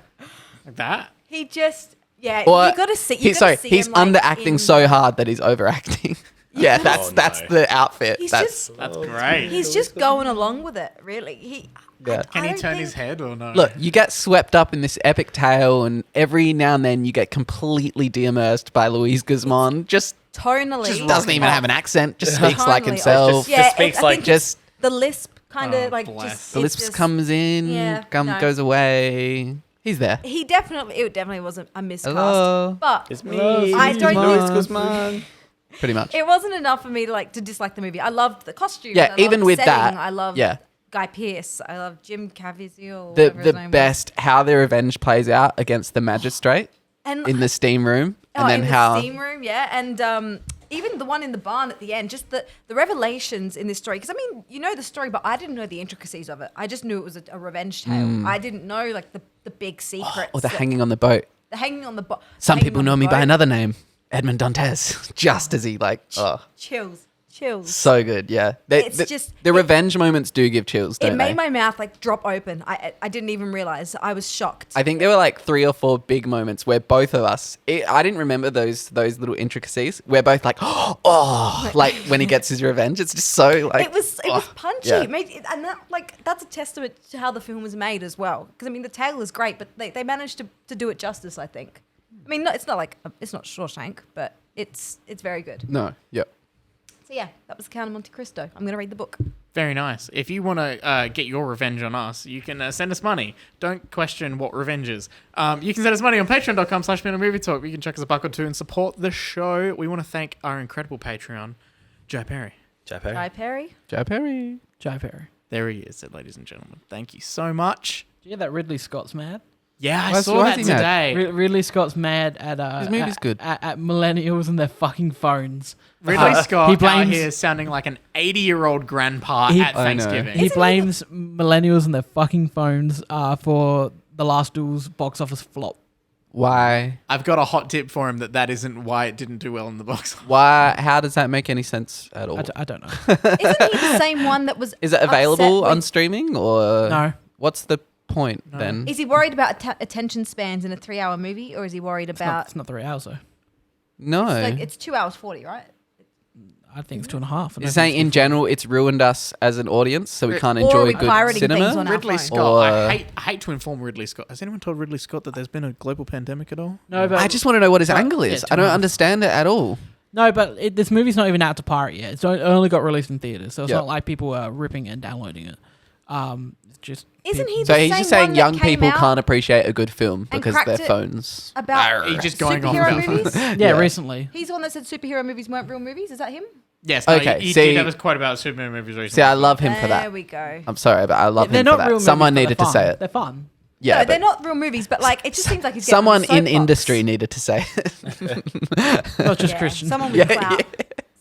Like that? He just, yeah, Or you got to see. he's him, like, underacting in- so hard that he's overacting. Yeah, that's Oh, that's no. the outfit. He's That's just, That's great. he's just going along with it. Really, Yeah. Can I he don't turn his think- head or no? Look, you get swept up in this epic tale, and every now and then you get completely de-immersed by Luis Guzman. Just Tonally, doesn't even have an accent. Just speaks like Tonally, himself. Just speaks I like- think it's just the lisp kind of Oh, like bless. just the it's lisp just- comes in, Yeah, gum no. goes away. He's there. It definitely wasn't a miscast, Hello. but It's me. I don't Luis know. Guzman. Pretty much. It wasn't enough for me to dislike the movie. I loved the costumes. Yeah, I loved even the with setting, that, I loved yeah. Guy Pearce. I love Jim Caviezel. The whatever his name was. best how the revenge plays out against the magistrate and in the steam room, and then in how the steam room, yeah, and even the one in the barn at the end. Just the revelations in this story. Because I mean, you know the story, but I didn't know the intricacies of it. I just knew it was a revenge tale. I didn't know like the big secrets. or the that- hanging on the boat. the hanging on the boat. Some people know me by another name, Edmond Dantes. Just as he Chills. so good. Yeah, It's just- the revenge moments do give chills. Don't It made they? my mouth like drop open. I didn't even realize. I was shocked. I think there were like 3 or 4 big moments where both of us. I didn't remember those little intricacies. We're both like, oh, like when he gets his revenge. It's just so like it was punchy. yeah. It made it, and that that's a testament to how the film was made as well. Because I mean, the tale is great, but they managed to do it justice. I think. I mean, it's not Shawshank, but it's very good. No, yeah. So yeah, that was The Count of Monte Cristo. I'm gonna read the book. Very nice. If you want to get your revenge on us, you can send us money. Don't question what revenge is. You can send us money on patreon.com/movietalk. You can check us a buck or two and support the show. We want to thank our incredible Patreon, Joe Perry. Jai Perry. Jai Perry. Jai Perry. Jai Perry. There he is, ladies and gentlemen. Thank you so much. Do you hear that Ridley Scott's mad? Yeah, I Why saw that is he mad? today. Ridley Scott's mad at His movie's good. At millennials and their fucking phones. Ridley Scott he out blames- here sounding like an 80-year-old grandpa He- at I know. Thanksgiving. He blames millennials and their fucking phones for the Last Duel's box office flop. Why? I've got a hot tip for him that isn't why it didn't do well in the box office. Why? How does that make any sense at all? I don't know. Isn't he the same one that was? Is it available upset on with- streaming or No. What's the point then? Is he worried about attention spans in a 3-hour movie, or is he worried It's about? not 3 hours though. No. It's 2 hours 40, right? I think it's 2.5. You're saying in general it's ruined us as an audience, so we can't Or enjoy are we good pirating cinema. things on our Ridley phone? Scott. Or- I hate to inform Ridley Scott. Has anyone told Ridley Scott that there's been a global pandemic at all? No, but I just want to know what his angle is. yeah, I don't 2.5. understand it at all. No, but this movie's not even out to pirate yet. It's only got released in theaters, so it's Yeah. not like people are ripping and downloading it. It's just Isn't he? So the he's same just saying one young that came people out can't appreciate a good film and because cracked their it phones. about He's just going on superhero about movies? yeah, Yeah. recently. He's the one that said superhero movies weren't real movies. Is that him? Yes. Okay, He see- did have a quote about Superman movies recently. See, I love him for There that. we go. I'm sorry, but I love They're him for not that. real movies, Someone but needed they're to say fun. it. They're fun. Yeah, No, they're but not real movies, but like it just seems like he's getting someone on the in soapbox. industry needed to say it. Not just Yeah, Christian. Someone with Yeah, clout.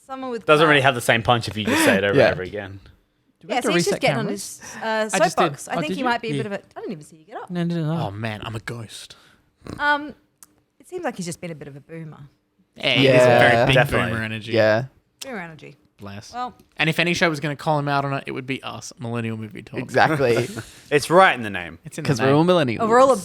Someone with Doesn't clout. really have the same punch if you just say it over Yeah. and over again. Do we Yeah, have so to he's just reset getting cameras? on his I just did. soapbox. I Oh, think did he you? might be a Yeah. bit of a. I didn't even see you get up. No, no, no. Oh man, I'm a ghost. It seems like he's just been a bit of a boomer. Yeah, he has a Yeah. very big Definitely. boomer energy. Yeah, Boomer energy. Bless. Well, And if any show was going to call him out on it, it would be us, Millennial Movie Talk. exactly. It's right in the name. It's in the Because we're name. all millennials. overall,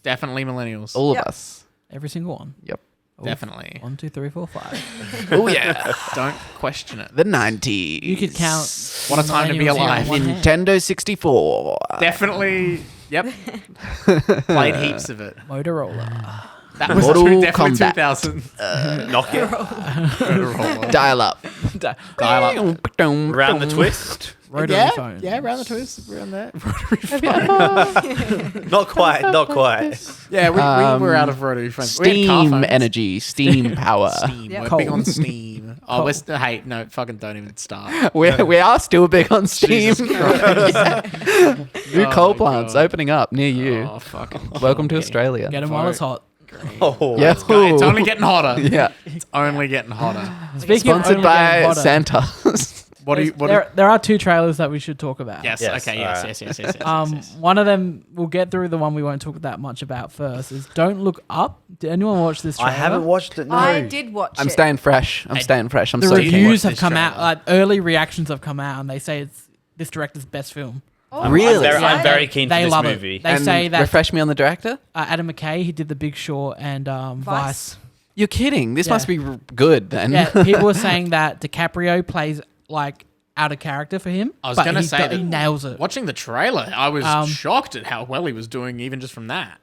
Definitely millennials. all of Yep. us. Every single one. Yep. Oh, Definitely. 1, 2, 3, 4, 5. Oh yeah. Don't question it. The 90s. You could count. What a time to be millennials alive. on one hand. Nintendo 64. Definitely. Yep. Played heaps of it. Motorola. That was Mortal definitely Kombat. 2000. Nokia. Motorola. Dial up. Dial up. Round the twist. Rotary phone. Yeah, around the twist, around that. Not quite. Not quite. Yeah, we were out of rotary phones. We had car Steam phones. energy, steam power. Steam. Yep. We're big Cold. on Steam. Oh, we're hey, no, fucking don't even start. We are still big on Steam. Jesus Christ. New Oh coal my plants God. opening up near you. Oh, fucking. Welcome to Australia. Get them while it's hot. Oh. Yeah. It's only getting hotter. Yeah. It's only getting hotter. Speaking of Sponsored only by getting hotter, Santa. What do you? What? there are 2 trailers that we should talk about. Yes. Yes, Okay. alright. Yes. One of them, we'll get through the one we won't talk that much about first, is Don't Look Up. Did anyone watch this I trailer? haven't watched it. No. I did watch I'm it. staying fresh. I'm staying fresh. I'm The so keen. reviews have this come out, trailer. like early reactions have come out, and they say it's this director's best film. Oh, Really? I'm yeah. very keen for They this love movie. it. They And say that refresh me on the director. Adam McKay, he did The Big Short and Vice. You're kidding. This Yeah. must be good then. Yeah, people were saying that DiCaprio plays like out of character for him. I was but gonna he say do- that he nails it. Watching the trailer, I was shocked at how well he was doing, even just from that.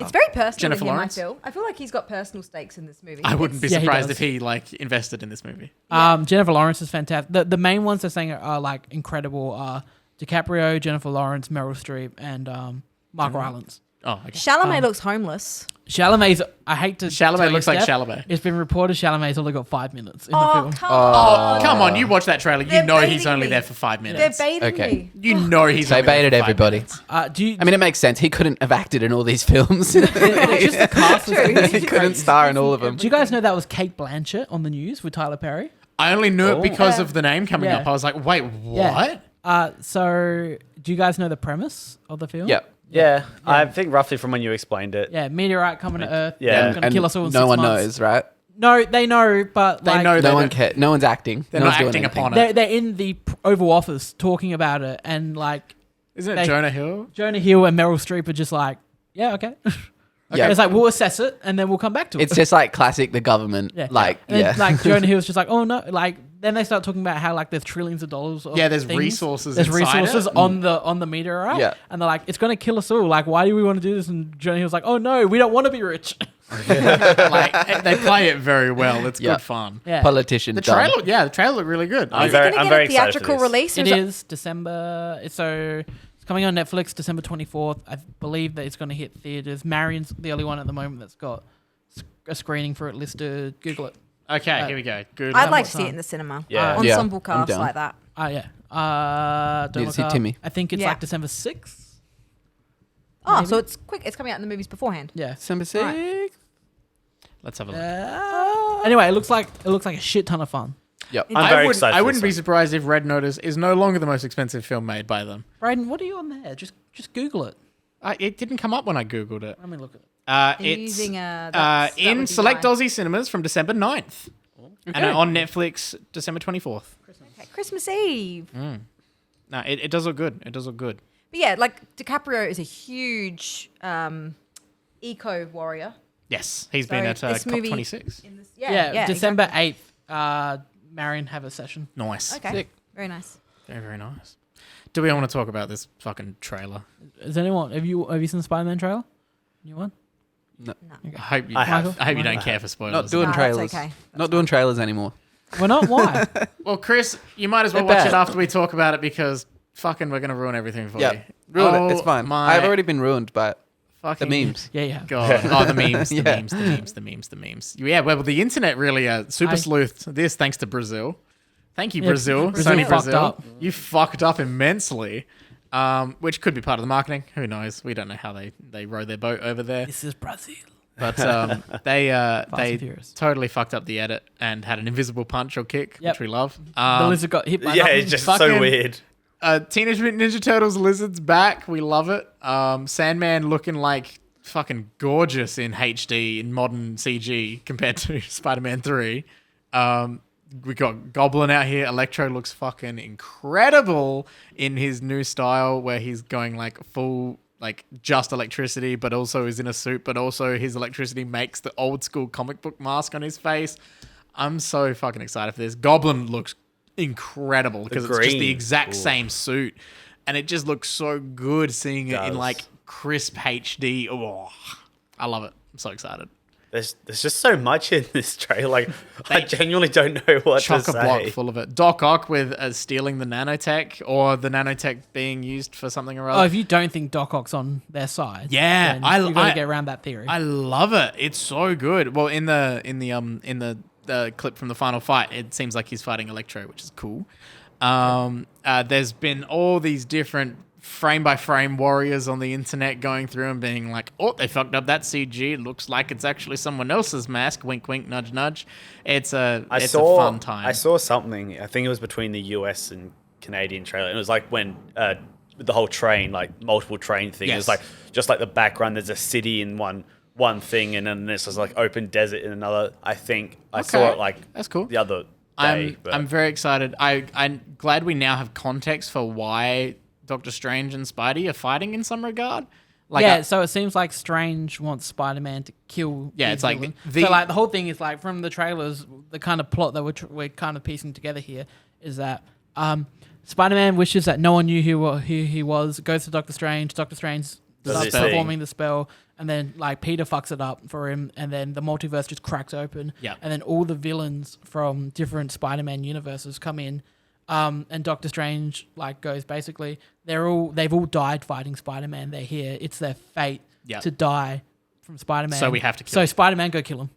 It's very personal Jennifer with him, Lawrence? I feel like he's got personal stakes in this movie. I wouldn't be Yeah, he surprised does. if he like invested in this movie. Jennifer Lawrence is fantastic. The main ones they're saying are like incredible. DiCaprio, Jennifer Lawrence, Meryl Streep, and Mark Rylance. Oh, okay. Chalamet looks homeless. Chalamet's. I hate to. tell Chalamet you, looks like Steph, Chalamet. It's been reported Chalamet's only got 5 minutes in the Oh, film. come on. Oh, come on! You watch that trailer. You They're know he's baiting only me. there for 5 They're minutes. baiting Okay. me. You know he's They only there baited for 5 everybody. minutes. Do you? I mean, it makes sense. He couldn't have acted in all these films. it's just the cast. he couldn't star in all of them. Do you guys know that was Kate Blanchett on the news with Tyler Perry? I only knew it because Yeah. of the name coming Yeah. up. I was like, wait, what? So, do you guys know the premise of the film? Yep. Yeah, I think roughly from when you explained it. Yeah, meteorite coming to Earth. Yeah. gonna kill us all in 6 no one months. knows, right? No, they know, but They like, know No they one don't- cares. No one's acting. They're no not one's doing acting anything. upon it. they're in the Oval Office talking about it, and like Isn't it they- Jonah Hill? Jonah Hill and Meryl Streep are just like, yeah, okay. Yeah. It's like we'll assess it and then we'll come back to it. It's just like classic the government. yeah. Like, and then, yeah. like Jonah Hill's just like, oh no, like then they start talking about how like there's trillions of dollars. Of Yeah, there's things. resources There's inside resources it. on the meteorite. Yeah. and they're like, it's gonna kill us all. Like, why do we want to do this? And Jonah Hill's like, oh no, we don't want to be rich. Like they play it very well. It's Yeah. good fun. Yeah. Politician. The done. trailer looked really good. I'm Is it very- going to I'm get very a excited for theatrical this. release? It is December. It's coming on Netflix December 24th. I believe that it's going to hit theaters. Marion's the only one at the moment that's got a screening for it listed. Google it. Okay, here we go. Good. I'd like what to see it time? in the cinema. Yeah. Yeah, Ensemble I'm cast down. like that. Yeah. Don't Need to look see up. Timmy. I think it's Yeah. like December 6th. Oh, Maybe. so it's quick. It's coming out in the movies beforehand. Yeah. December 6th. Let's have a look. Anyway, it looks like a shit ton of fun. Yep. I'm very excited. I for wouldn't this be surprised if Red Notice is no longer the most expensive film made by them. Braden, what are you on there? Just Google it. It didn't come up when I googled it. Let me look at it. They're It's using that in would be select why. Aussie cinemas from December 9th. And on Netflix December 24th. Okay, Christmas Eve. No, it does look good. It does look good. But yeah, like DiCaprio is a huge eco warrior. Yes, he's So been at this movie- COP26. In this, Yeah, December exactly. 8th. Marion have a session. Nice. Okay, Sick. very nice. Very, very nice. Do we want to talk about this fucking trailer? Is anyone have you seen the Spider-Man trailer? New one? I hope you, I have. I hope you don't Michael? care for spoilers. Not doing No, that's trailers. okay. Not doing trailers anymore. We're not. Why? Well, Chris, you might as well They're watch it bad. after we talk about it because fucking we're going to ruin everything for Yeah. you. Ruin it. It's fine. My I've already been ruined by the fucking memes. yeah, yeah. God. Oh, the memes, the Yeah. memes, the memes, the memes, the memes. Yeah, well, the internet really super I- sleuthed this thanks to Brazil. Thank you, Yeah, Brazil. Brazil Sony fucked Brazil. up. You fucked up immensely, which could be part of the marketing. Who knows? We don't know how they row their boat over there. This is Brazil. But they and Furious. totally fucked up the edit and had an invisible punch or kick, Yep. which we love. The lizard got hit by Yeah, nothing. it's just Fucking- so weird. Teenage Mutant Ninja Turtles Lizard's back. We love it. Sandman looking like fucking gorgeous in HD in modern CG compared to Spider-Man 3. We got Goblin out here. Electro looks fucking incredible in his new style where he's going like full like just electricity, but also is in a suit, but also his electricity makes the old school comic book mask on his face. I'm so fucking excited for this. Goblin looks incredible because it's just the green. exact Ooh. same suit, and it just looks so good seeing it in Does. like crisp HD. Oh, I love it. I'm so excited. There's just so much in this trailer. Like, I genuinely don't know what to Chock a block say. full of it. Doc Ock with stealing the nanotech or the nanotech being used for something or Oh, other. if you don't think Doc Ock's on their side, Yeah, then I- you got I- to get around that theory. I love it. It's so good. Well, in the clip from the final fight, it seems like he's fighting Electro, which is cool. There's been all these different frame by frame warriors on the internet going through and being like, oh, they fucked up that CG. It looks like it's actually someone else's mask. Wink, wink, nudge, nudge. It's a fun time. I saw something. I think it was between the US and Canadian trailer. And it was like when with the whole train, like multiple train thing. It Yes. was like just like the background. There's a city in one thing, and then there's just like open desert in another. I think I saw Okay. it like That's cool. the other day. I'm very excited. I'm glad we now have context for why Doctor Strange and Spidey are fighting in some regard. Like, yeah, so it seems like Strange wants Spider-Man to kill. Yeah, these it's like villains. the- so like the whole thing is like from the trailers, the kind of plot that we're kind of piecing together here is that Spider-Man wishes that no one knew who he was. Goes to Doctor Strange. Doctor Strange Does starts his thing. performing the spell, and then like Peter fucks it up for him, and then the multiverse just cracks open. Yeah. and then all the villains from different Spider-Man universes come in. And Doctor Strange like goes basically they've all died fighting Spider-Man. They're here. It's their fate Yeah. to die from Spider-Man. So we have to kill So him. Spider-Man go kill him.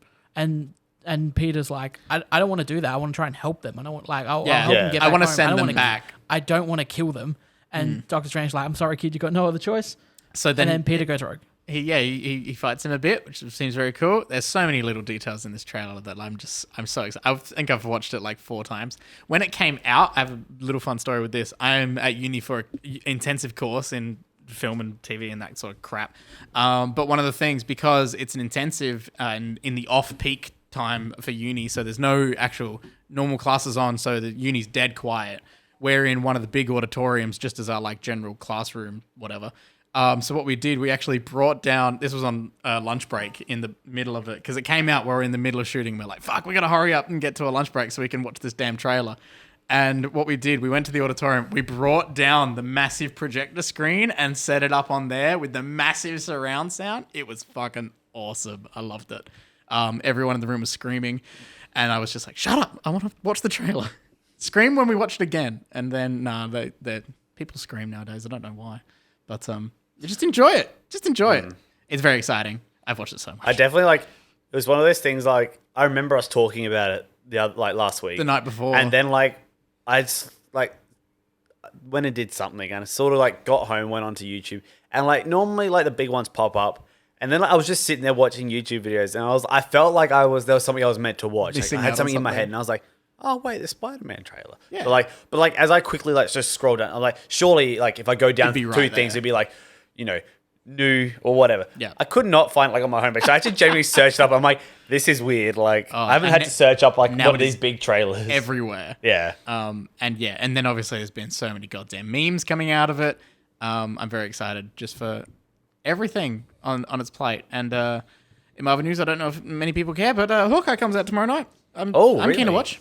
And Peter's like, I don't want to do that. I want to try and help them. I don't want I'll Yeah. help Yeah. them get I back wanna home. send don't them wanna- back. I don't want to kill them. And Doctor Strange's like, I'm sorry, kid, you got no other choice. So And then Peter goes rogue. he fights him a bit, which seems very cool. There's so many little details in this trailer that I'm so excited. I think I've watched it like 4 times. When it came out, I have a little fun story with this. I'm at uni for an intensive course in film and TV and that sort of crap. But one of the things, because it's an intensive in the off-peak time for uni, so there's no actual normal classes on, so the uni's dead quiet. We're in one of the big auditoriums just as our like general classroom, whatever. So what we did, we actually brought down, this was on lunch break in the middle of it, because it came out while we're in the middle of shooting. We're like, fuck, we got to hurry up and get to a lunch break so we can watch this damn trailer. And what we did, we went to the auditorium, we brought down the massive projector screen and set it up on there with the massive surround sound. It was fucking awesome. I loved it. Everyone in the room was screaming, and I was just like, "Shut up! I want to watch the trailer." Scream when we watch it again, and then they people scream nowadays. I don't know why, but you just enjoy it. Just enjoy it. It's very exciting. I've watched it so much. I definitely like. It was one of those things. Like I remember us talking about it last week, the night before, and then like I just like went and did something, and I sort of like got home, went onto YouTube, and like normally like the big ones pop up, and then like, I was just sitting there watching YouTube videos, and I felt like there was something I was meant to watch. Like, I had something in my head, and I was like, oh wait, the Spider-Man trailer. Yeah. But like as I quickly like just scroll down, I'm like, surely like if I go down two things, it'd be like, new or whatever. Yeah. I could not find like on my homepage. So I actually genuinely searched it up. I'm like, this is weird. Like I haven't had to search up like one of these big trailers everywhere. Yeah. And then obviously there's been so many goddamn memes coming out of it. I'm very excited just for everything on its plate. And in Marvel news, I don't know if many people care, but Hawkeye comes out tomorrow night. I'm keen to watch.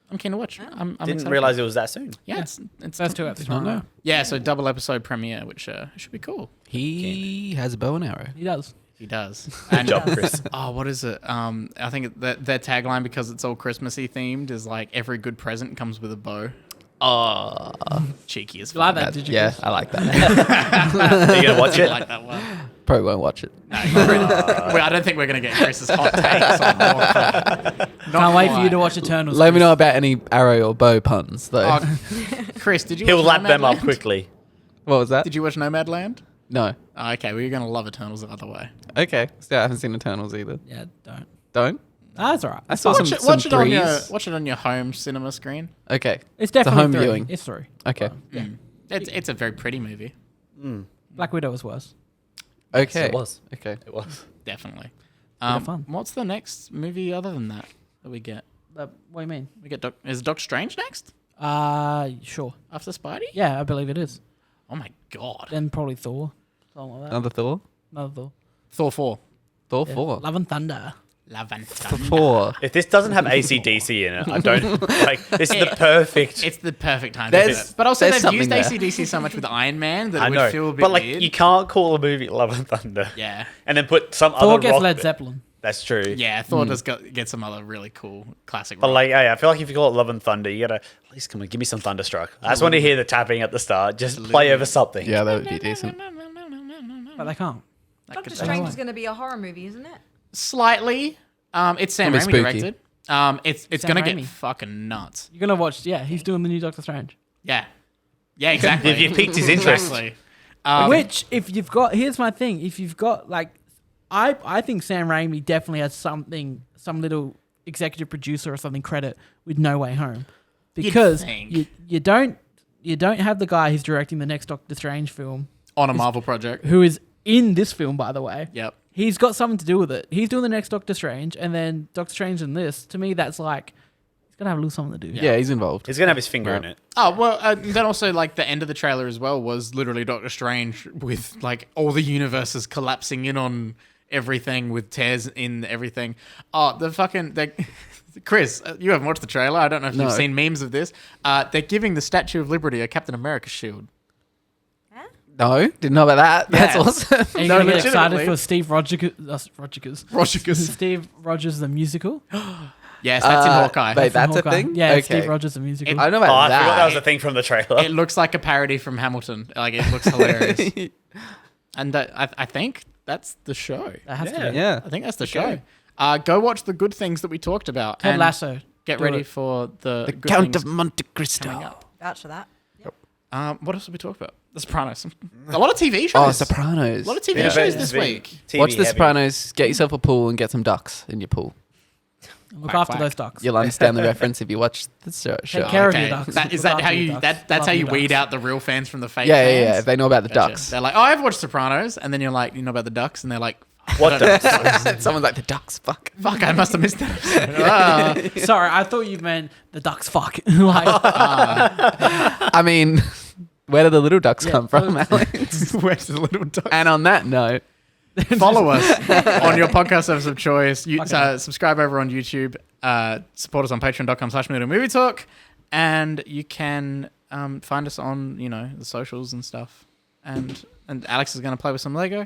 I'm Didn't excited. realize it was that soon. Yeah, it's First 2 episodes. No. Yeah, so double episode premiere, which should be cool. He has a bow and arrow. He does. He does. Good job, Chris. Oh, what is it? I think their tagline, because it's all Christmassy themed, is like every good present comes with a bow. Oh, Cheeky as You like fuck. that, did you? yeah, Chris? I like that. Are you gonna watch I it? like that one. Probably won't watch it. No, I don't think we're going to get Chris's hot takes on Hawkeye. Can't wait for you to watch Eternals. Let me Chris. know about any arrow or bow puns, though. Chris, did you He'll watch lap them up Nomadland? quickly. What was that? Did you watch Nomadland? No. Oh, okay, well, you're going to love Eternals the other way. Okay. Still, I haven't seen Eternals either. Yeah, don't. Don't? That's all right. I saw Watch some it on your home cinema screen. Okay. It's definitely a home 3. viewing. It's 3. Okay. Yeah. It's a very pretty movie. Black Widow was worse. Okay. It was. Okay. It was. Definitely. of fun. What's the next movie other than that we get? What do you mean? We get is Doctor Strange next Sure. after Spidey? Yeah, I believe it is. Oh my god. Then probably Thor. Something like that. Another Thor? Another Thor. Thor 4. Thor Yeah. 4. Love and Thunder. Love and For Thunder. 4. If this doesn't have AC/DC in it, I don't like. This is the perfect. It's the perfect time to do There's- it. But also, there's they've used something there. AC/DC so much with Iron Man that I it know, would feel a bit but like weird. you can't call a movie Love and Thunder. Yeah. And then put some Thor other gets rock. Led Zeppelin. That's true. Yeah, Thor does get some other really cool classic But rock. like, I feel like if you call it Love and Thunder, you gotta at least come on, give me some Thunderstruck. I just want to hear the tapping at the start. Just play over something. Yeah, that would be decent. But they can't. Doctor Strange is going to be a horror movie, isn't it? Slightly. It's Sam It'll Raimi be directed. It's Sam going to get Raimi. fucking nuts. You're going to watch, he's doing the new Doctor Strange. Yeah. Yeah, exactly. If you piqued his interest. Exactly. Which, if you've got, here's my thing. If you've got, like, I think Sam Raimi definitely has some little executive producer or something credit with No Way Home. Because think. you don't have the guy who's directing the next Doctor Strange film, on a Marvel project. who is in this film, by the way. Yep. He's got something to do with it. He's doing the next Doctor Strange, and then Doctor Strange in this. To me, that's like, he's going to have a little something to do. Yeah, he's involved. He's gonna have his finger in it. Oh, well, then also, like, the end of the trailer as well was literally Doctor Strange with, like, all the universes collapsing in on everything with tears in everything. Oh, Chris, you haven't watched the trailer. I don't know if you've seen memes of this. They're giving the Statue of Liberty a Captain America shield. No, didn't know about that. That's Yeah. awesome. Are you No, going to get excited legitimately. for Steve Rogers? Steve Rogers the musical? Yes, that's in Hawkeye. Wait, that's a Hawkeye. thing? Yeah, Okay. Steve Rogers the musical. I don't know Oh, about I forgot that was that. a thing from the trailer. It looks like a parody from Hamilton. Like, it looks hilarious. And I think that's the show. That has to be. Yeah. I think that's the show. Go watch the good things that we talked about. Ted and Lasso. Get Do ready it. for the The good Count things of Monte coming Cristo. up. Vouch for that. What else did we talk about? The Sopranos. A lot of TV shows. Oh, Sopranos. A lot of TV Yeah, shows but this it's been week. TV Watch The heavy. Sopranos, get yourself a pool, and get some ducks in your pool. Look Quack, after quack. those ducks. You'll understand the reference if you watch the show. Take care of Okay. your ducks. Is Look that how after your you ducks. that's Love how you your weed ducks. out the real fans from the fake Yeah, fans? yeah, yeah. If they know about the Gotcha. ducks. They're like, oh, I've watched Sopranos, and then you're like, you know about the ducks, and they're like, What the? Someone's like, the ducks, fuck. fuck, I must have missed that episode. Ah. Sorry, I thought you meant the ducks fuck. Like, I mean, where do the little ducks come from, Alex? Where's the little duck? And on that note, Follow us on your podcast service of choice. Subscribe over on YouTube. Support us on patreon.com/Movie Talk. And you can find us on, the socials and stuff. And Alex is going to play with some Lego.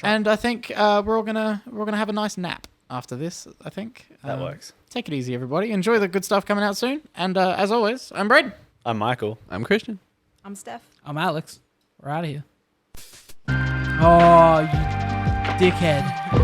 And I think we're all gonna have a nice nap after this. I think That works. Take it easy, everybody. Enjoy the good stuff coming out soon. And as always, I'm Brad. I'm Michael. I'm Christian. I'm Steph. I'm Alex. We're out of here. Oh, you dickhead.